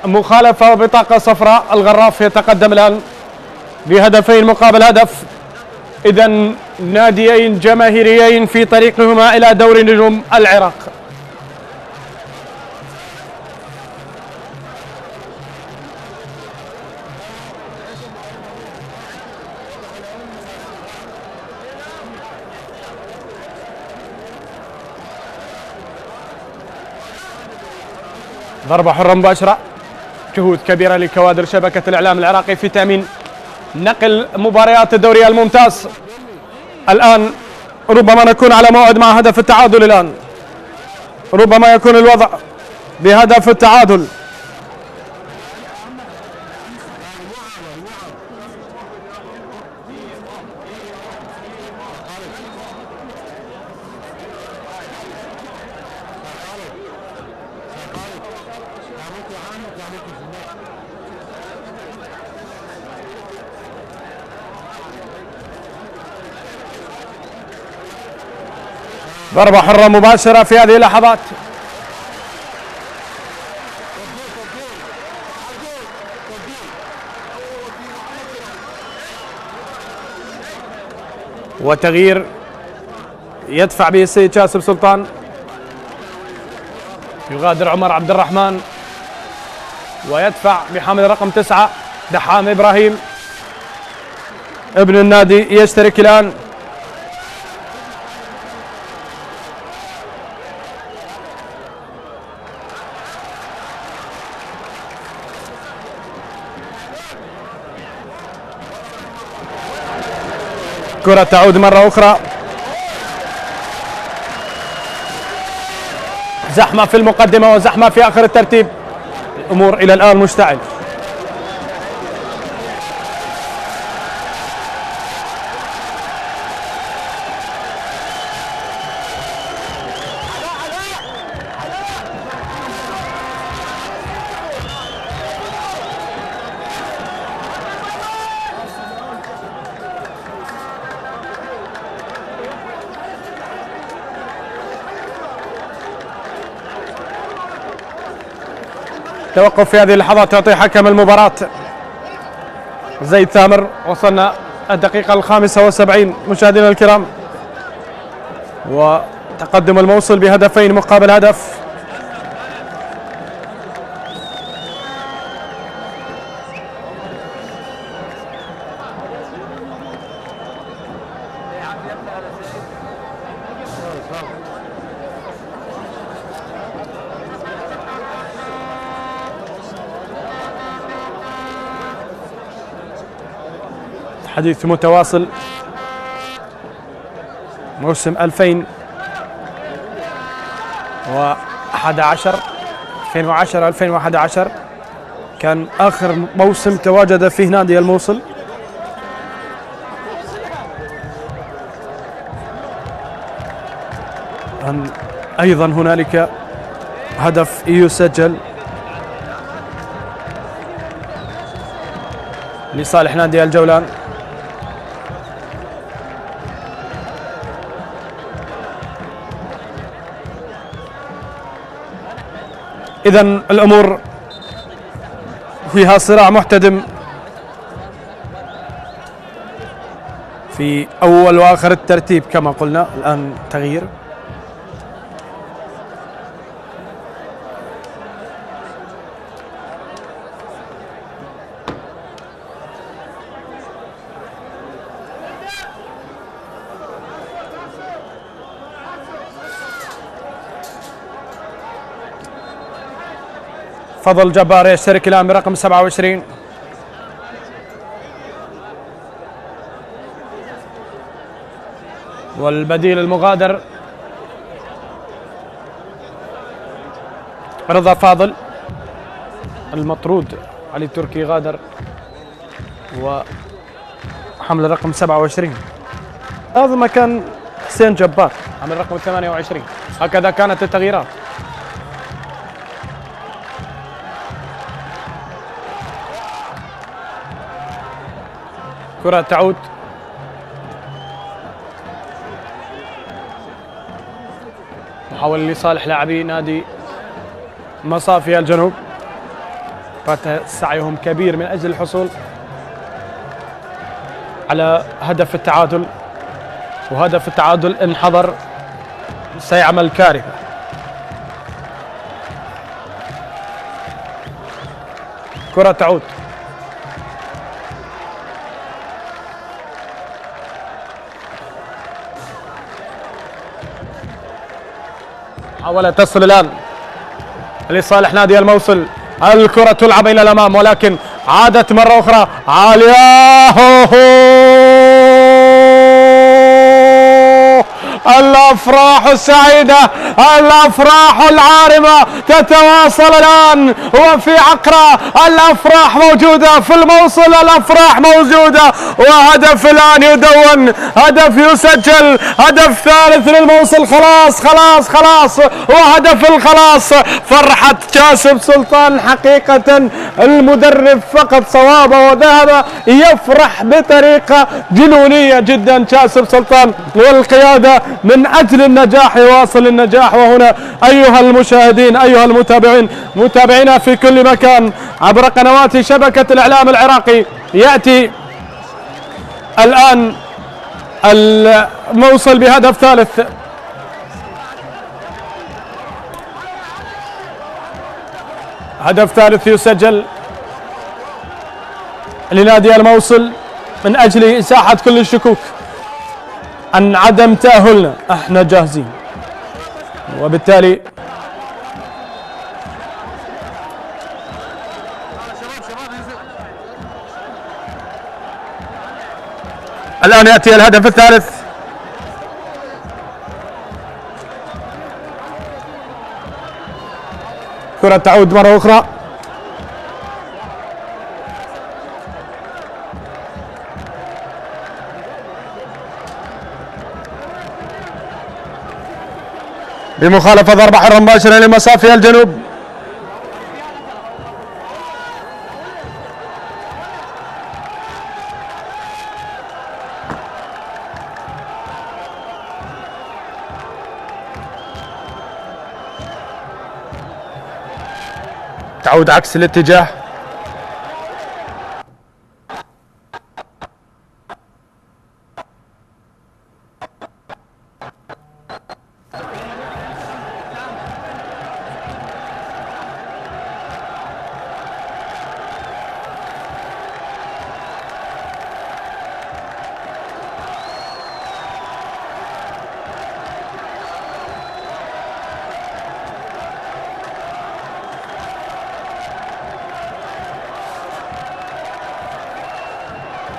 مخالفة وبطاقة صفراء. الغراف يتقدم الآن بهدفين مقابل هدف. إذن ناديين جماهيريين في طريقهما إلى دوري نجوم العراق. ضربة حرة مباشرة. جهود كبيرة لكوادر شبكة الإعلام العراقي في تأمين نقل مباريات الدوري الممتاز. الآن ربما نكون على موعد مع هدف التعادل. الآن ربما يكون الوضع بهدف التعادل. ضربة حرة مباشرة في هذه اللحظات. وتغيير يدفع به السيد شاسم سلطان. يغادر عمر عبد الرحمن ويدفع بحامل رقم 9 دحام إبراهيم. ابن النادي يشترك الآن. كرة تعود مرة أخرى. زحمة في المقدمة وزحمة في آخر الترتيب. الأمور إلى الآن مشتعل. توقف في هذه اللحظات يعطي حكم المباراة زيد ثامر. وصلنا الدقيقة 75 مشاهدينا الكرام، وتقدم الموصل بهدفين مقابل هدف. حديث متواصل موسم 2011 كان آخر موسم تواجد فيه نادي الموصل. أيضا هنالك هدف يسجل لصالح نادي الجولان. إذن الأمور فيها صراع محتدم في أول وآخر الترتيب كما قلنا. الآن تغيير، فضل جبار يشترك الآن برقم 27. والبديل المغادر رضا فاضل. المطرود علي التركي غادر، وحمل رقم 27 هذا مكان حسين جبار حمل رقم 28. هكذا كانت التغييرات. كرة تعود محاولة لصالح لاعبي نادي مصافي الجنوب، بات سعيهم كبير من أجل الحصول على هدف التعادل، وهدف التعادل إن حضر سيعمل كارثة. كرة تعود محاولة تصل الآن لصالح نادي الموصل. الكرة تلعب إلى الأمام ولكن عادت مرة أخرى عالية. الأفراح السعيدة، الأفراح العارمة تتواصل الآن وفي عقرة. الأفراح موجودة في الموصل، الأفراح موجودة، وهدف الآن يدون، هدف يسجل، هدف ثالث للموصل. خلاص خلاص خلاص، وهدف الخلاص. فرحة كاسب سلطان حقيقة، المدرب فقد صوابه وذهب يفرح بطريقة جنونية جدا كاسب سلطان، والقيادة من أجل النجاح يواصل النجاح. وهنا أيها المشاهدين أيها المتابعين متابعينا في كل مكان عبر قنوات شبكة الإعلام العراقي، يأتي الآن الموصل بهدف ثالث. هدف ثالث يسجل لنادي الموصل من أجل إزاحة كل الشكوك عن عدم تأهلنا، احنا جاهزين. وبالتالي الآن يأتي الهدف الثالث. كرة تعود مرة أخرى بمخالفة ضربة حرة مباشرة لمصافي الجنوب. تعود عكس الاتجاه.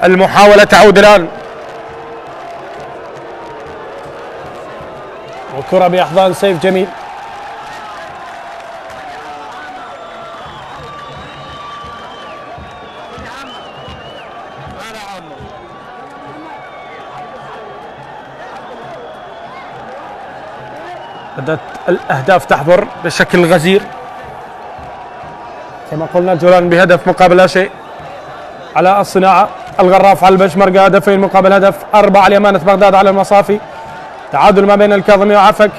المحاولة تعود الآن، وكرة بأحضان سيف جميل. بدأت الأهداف تحضر بشكل غزير كما قلنا. جولان بهدف مقابل لا شيء على الصناعة. الغراف على البشمركة هدفين مقابل هدف. 4 لأمانة بغداد على المصافي. تعادل ما بين الكاظمي وعفك.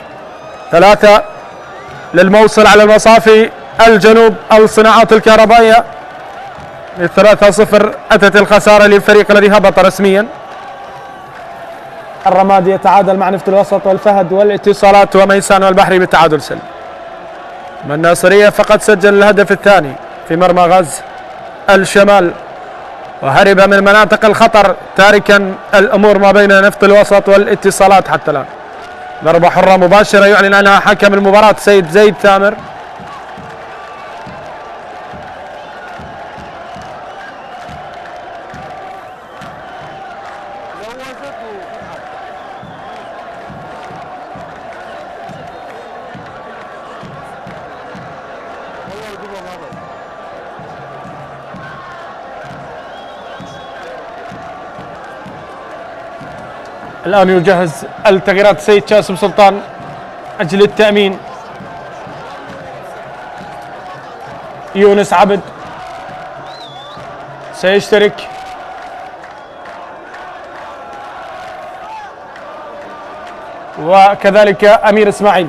3 للموصل على المصافي. الجنوب الصناعات الكهربائية 3-0. أتت الخسارة للفريق الذي هبط رسميا. الرمادي يتعادل مع نفط الوسط والفهد والاتصالات وميسان والبحري بالتعادل سلبي. الناصرية فقد سجل الهدف الثاني في مرمى غز الشمال وهرب من مناطق الخطر تاركا الأمور ما بين نفط الوسط والاتصالات حتى الآن. ضربة حرة مباشرة يعلن عنها حكم المباراة سيد زيد ثامر. الآن يجهز التغييرات سيد جاسم سلطان أجل التأمين. يونس عبد سيشترك، وكذلك أمير إسماعيل.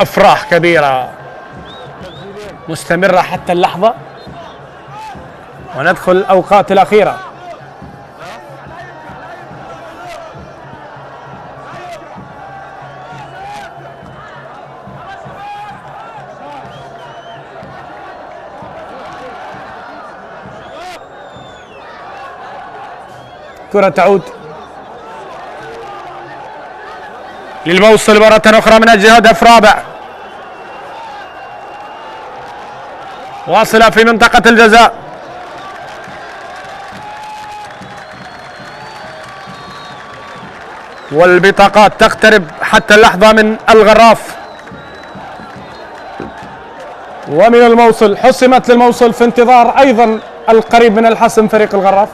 أفراح كبيرة مستمرة حتى اللحظة وندخل الأوقات الأخيرة. كرة تعود للموصل مرة أخرى من أجل هدف رابع. واصلة في منطقة الجزاء. والبطاقات تقترب حتى اللحظة من الغراف ومن الموصل. حسمت للموصل في انتظار أيضا القريب من الحسم فريق الغراف.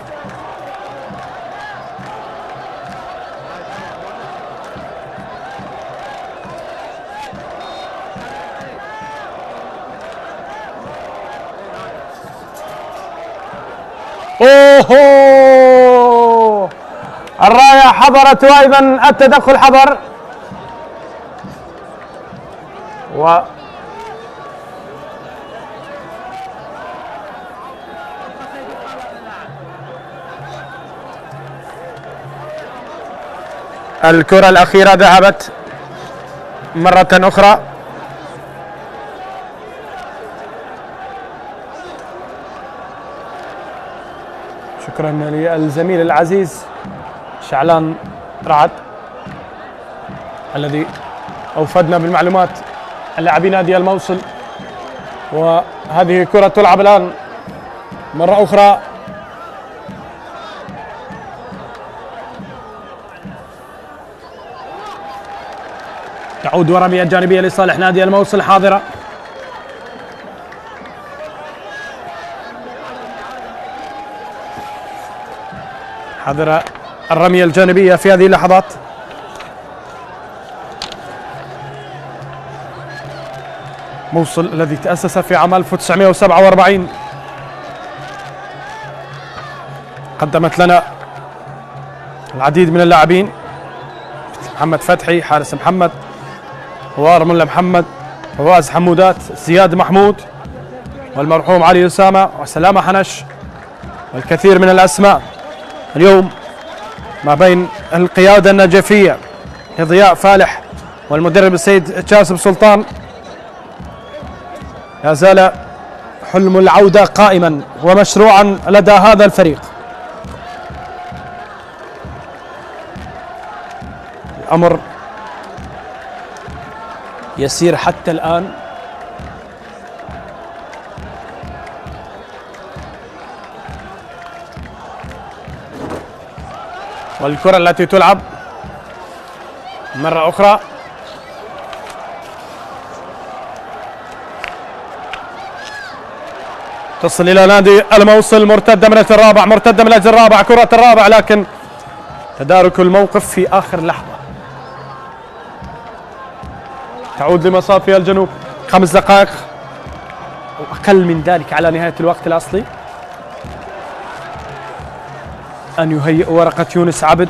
اوه الراية حضرت وايضا التدخل حضر. الكرة الأخيرة ذهبت مرة أخرى. شكرا للزميل العزيز شعلان رعد الذي أوفدنا بالمعلومات عن لاعبي نادي الموصل. وهذه كرة تلعب الآن مرة أخرى. تعود ورمية جانبية لصالح نادي الموصل حاضرة. حاضرة الرمية الجانبية في هذه اللحظات. موصل الذي تأسس في عام 1947 قدمت لنا العديد من اللاعبين، محمد فتحي، حارس محمد، وارمله محمد، فواز حمودات، زياد محمود، والمرحوم علي أسامة، وسلامة حنش، والكثير من الأسماء. اليوم ما بين القيادة النجفية لضياء فالح والمدرب السيد جاسم سلطان، لا زال حلم العودة قائما ومشروعا لدى هذا الفريق. الأمر يسير حتى الآن. والكرة التي تلعب مرة أخرى تصل إلى نادي الموصل، مرتدة من الرابع، مرتدة من الرابع، كرة الرابع، لكن تدارك الموقف في آخر لحظة. تعود لمصافي الجنوب، 5 دقائق وأقل من ذلك على نهاية الوقت الأصلي. أن يهيئ ورقة يونس عبد،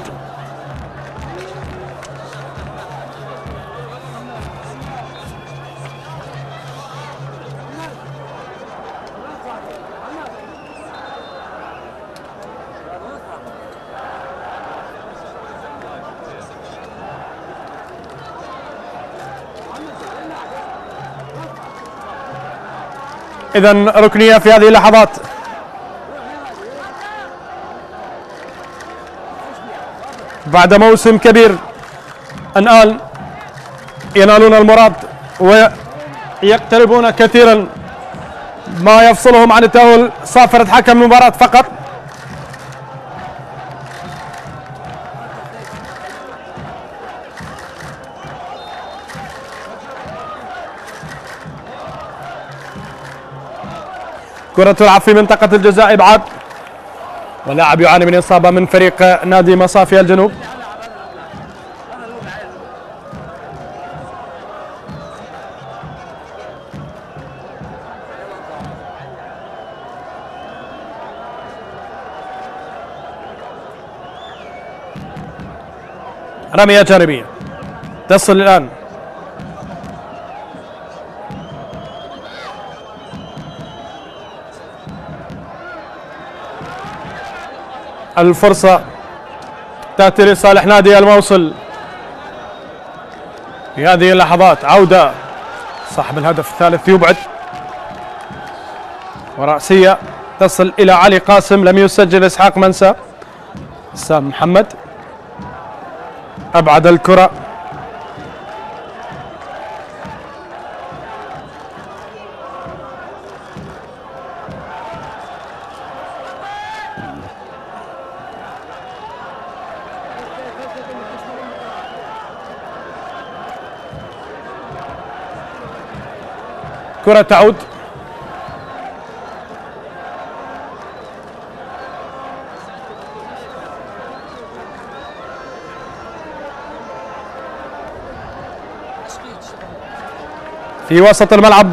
إذن ركنية في هذه اللحظات. بعد موسم كبير الآن ينالون المراد ويقتربون كثيرا ما يفصلهم عن التأهل. صافرة حكم المباراة فقط. كرة تلعب في منطقة الجزاء، إبعاد، ولاعب يعاني من إصابة من فريق نادي مصافي الجنوب. رمية جانبية تصل الآن الفرصة تأتي لصالح نادي الموصل في هذه اللحظات. عودة صاحب الهدف الثالث يبعد، ورأسية تصل إلى علي قاسم، لم يسجل إسحاق منسى. سام محمد أبعد الكرة، كرة تعود في وسط الملعب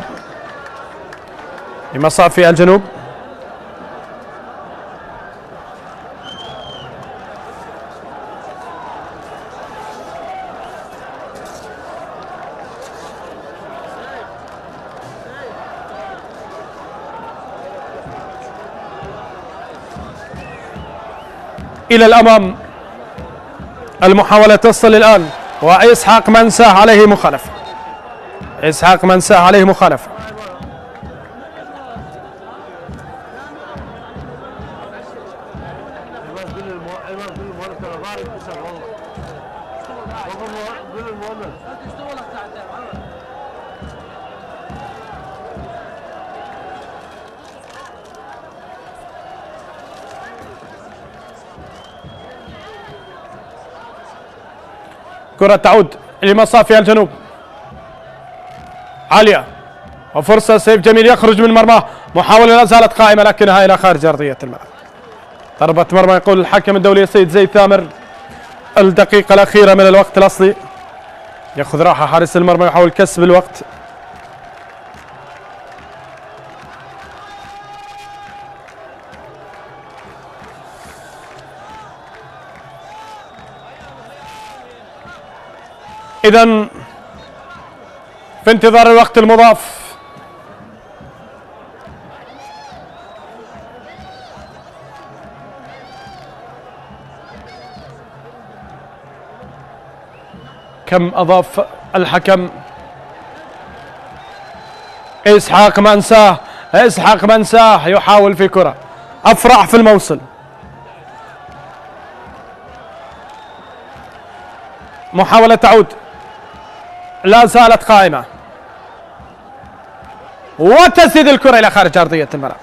لمصافي الجنوب. إلى الأمام، المحاولة تصل الآن، وإسحاق منساه عليه مخالفة. إسحاق منساه عليه مخالفة. كرة تعود لمصافي الجنوب، عالية، وفرصة سيف جميل يخرج من مرماه، محاولة لا زالت قائمة لكنها إلى خارج أرضية الملعب. ضربة مرمى يقول الحكم الدولي السيد زيد ثامر. الدقيقة الأخيرة من الوقت الأصلي، يأخذ راحة حارس المرمى يحاول كسب الوقت. إذن في انتظار الوقت المضاف كم أضاف الحكم. إسحاق منساه يحاول في كرة. أفراح في الموصل. محاولة تعود لا زالت قائمة، وتسديد الكرة إلى خارج أرضية الملعب.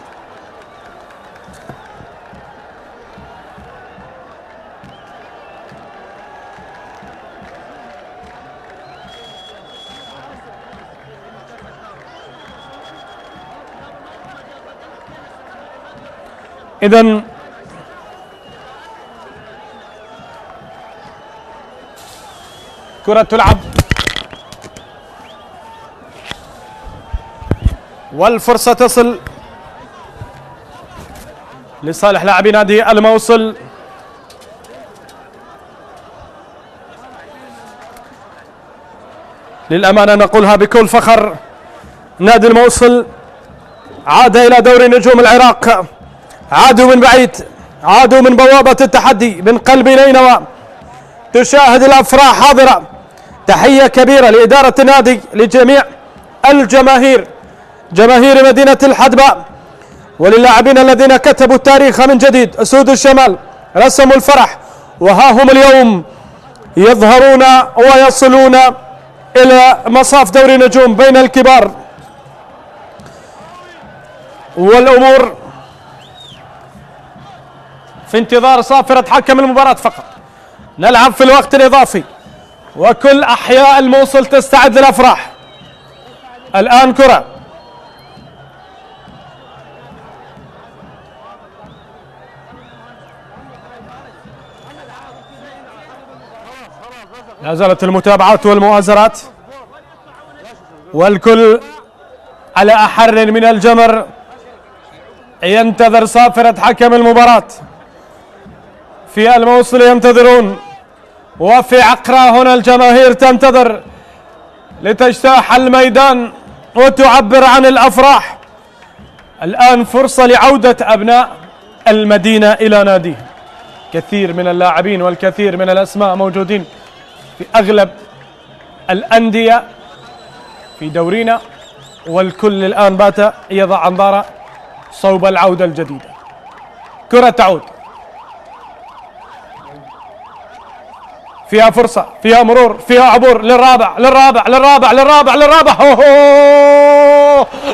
إذن كرة تلعب والفرصة تصل لصالح لاعبي نادي الموصل. للأمانة نقولها بكل فخر، نادي الموصل عاد إلى دوري نجوم العراق، عادوا من بعيد، عادوا من بوابة التحدي من قلب نينوى. تشاهد الأفراح حاضرة. تحية كبيرة لإدارة النادي، لجميع الجماهير، جماهير مدينة الحدبة، وللاعبين الذين كتبوا التاريخ من جديد. أسود الشمال رسموا الفرح، وها هم اليوم يظهرون ويصلون إلى مصاف دوري نجوم بين الكبار. والأمور في انتظار صافرة حكم المباراة فقط. نلعب في الوقت الإضافي وكل أحياء الموصل تستعد للأفراح. الآن كرة لا زالت المتابعات والمؤازرات، والكل على أحر من الجمر ينتظر صافرة حكم المباراة. في الموصل ينتظرون، وفي عقرة هنا الجماهير تنتظر لتجتاح الميدان وتعبر عن الأفراح. الآن فرصة لعودة أبناء المدينة إلى ناديهم. كثير من اللاعبين والكثير من الأسماء موجودين في أغلب الأندية في دورينا، والكل الآن بات يضع أنظاره صوب العودة الجديدة. كرة تعود، فيها فرصة، فيها مرور، فيها عبور للرابع للرابع للرابع للرابع للرابع.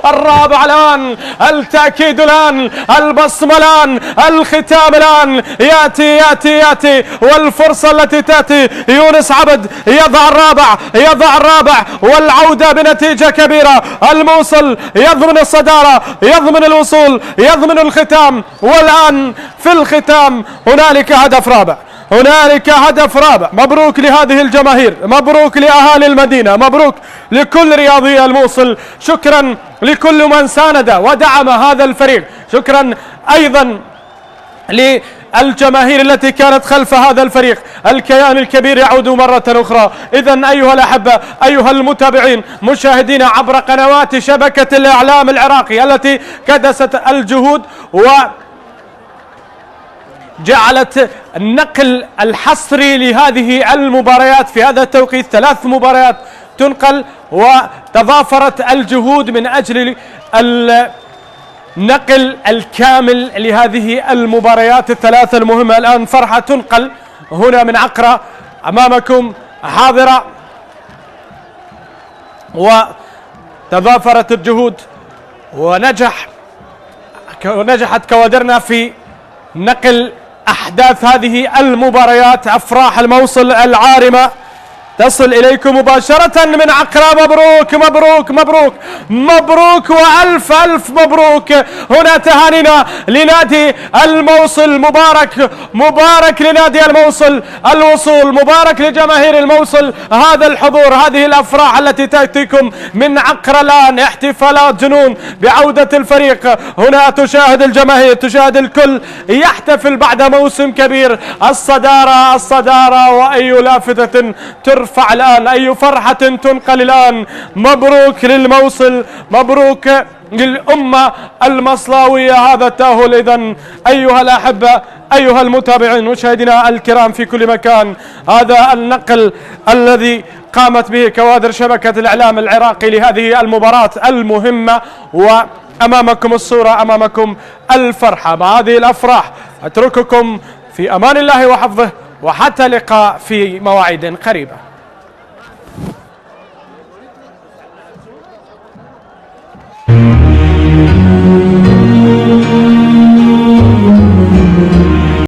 الرابع الآن، التأكيد الآن، البصمة الآن، الختام الآن. يأتي يأتي يأتي، والفرصة التي تأتي. يونس عبد يضع الرابع، يضع الرابع، والعودة بنتيجة كبيرة. الموصل يضمن الصدارة، يضمن الوصول، يضمن الختام. والآن في الختام هنالك هدف رابع، هنالك هدف رابع. مبروك لهذه الجماهير، مبروك لأهالي المدينة، مبروك لكل رياضي الموصل. شكرا لكل من ساند ودعم هذا الفريق. شكرا أيضا للجماهير التي كانت خلف هذا الفريق. الكيان الكبير يعود مرة أخرى. إذن أيها الأحبة، أيها المتابعين، مشاهدين عبر قنوات شبكة الإعلام العراقي التي كدست الجهود جعلت النقل الحصري لهذه المباريات في هذا التوقيت. 3 مباريات تنقل، وتضافرت الجهود من أجل النقل الكامل لهذه المباريات ال3 المهمة. الآن فرحة تنقل هنا من عقرة أمامكم حاضرة، وتضافرت الجهود، ونجحت كوادرنا في نقل أحداث هذه المباريات. أفراح الموصل العارمة تصل إليكم مباشرة من عقرة. مبروك مبروك مبروك مبروك وألف ألف مبروك. هنا تهانينا لنادي الموصل. مبارك مبارك لنادي الموصل الوصول، مبارك لجماهير الموصل هذا الحضور، هذه الأفراح التي تأتيكم من عقرة. الآن احتفالات جنون بعودة الفريق. هنا تشاهد الجماهير، تشاهد الكل يحتفل بعد موسم كبير. الصدارة الصدارة، وأي لافتة ترفع يرفع الآن، أي فرحة تنقل الآن. مبروك للموصل، مبروك للأمة المصلاوية هذا التأهل. إذن أيها الأحبة، أيها المتابعين مشاهدينا الكرام في كل مكان، هذا النقل الذي قامت به كوادر شبكة الإعلام العراقي لهذه المباراة المهمة، وأمامكم الصورة، أمامكم الفرحة. مع هذه الأفراح أترككم في أمان الله وحفظه، وحتى لقاء في مواعيد قريبة.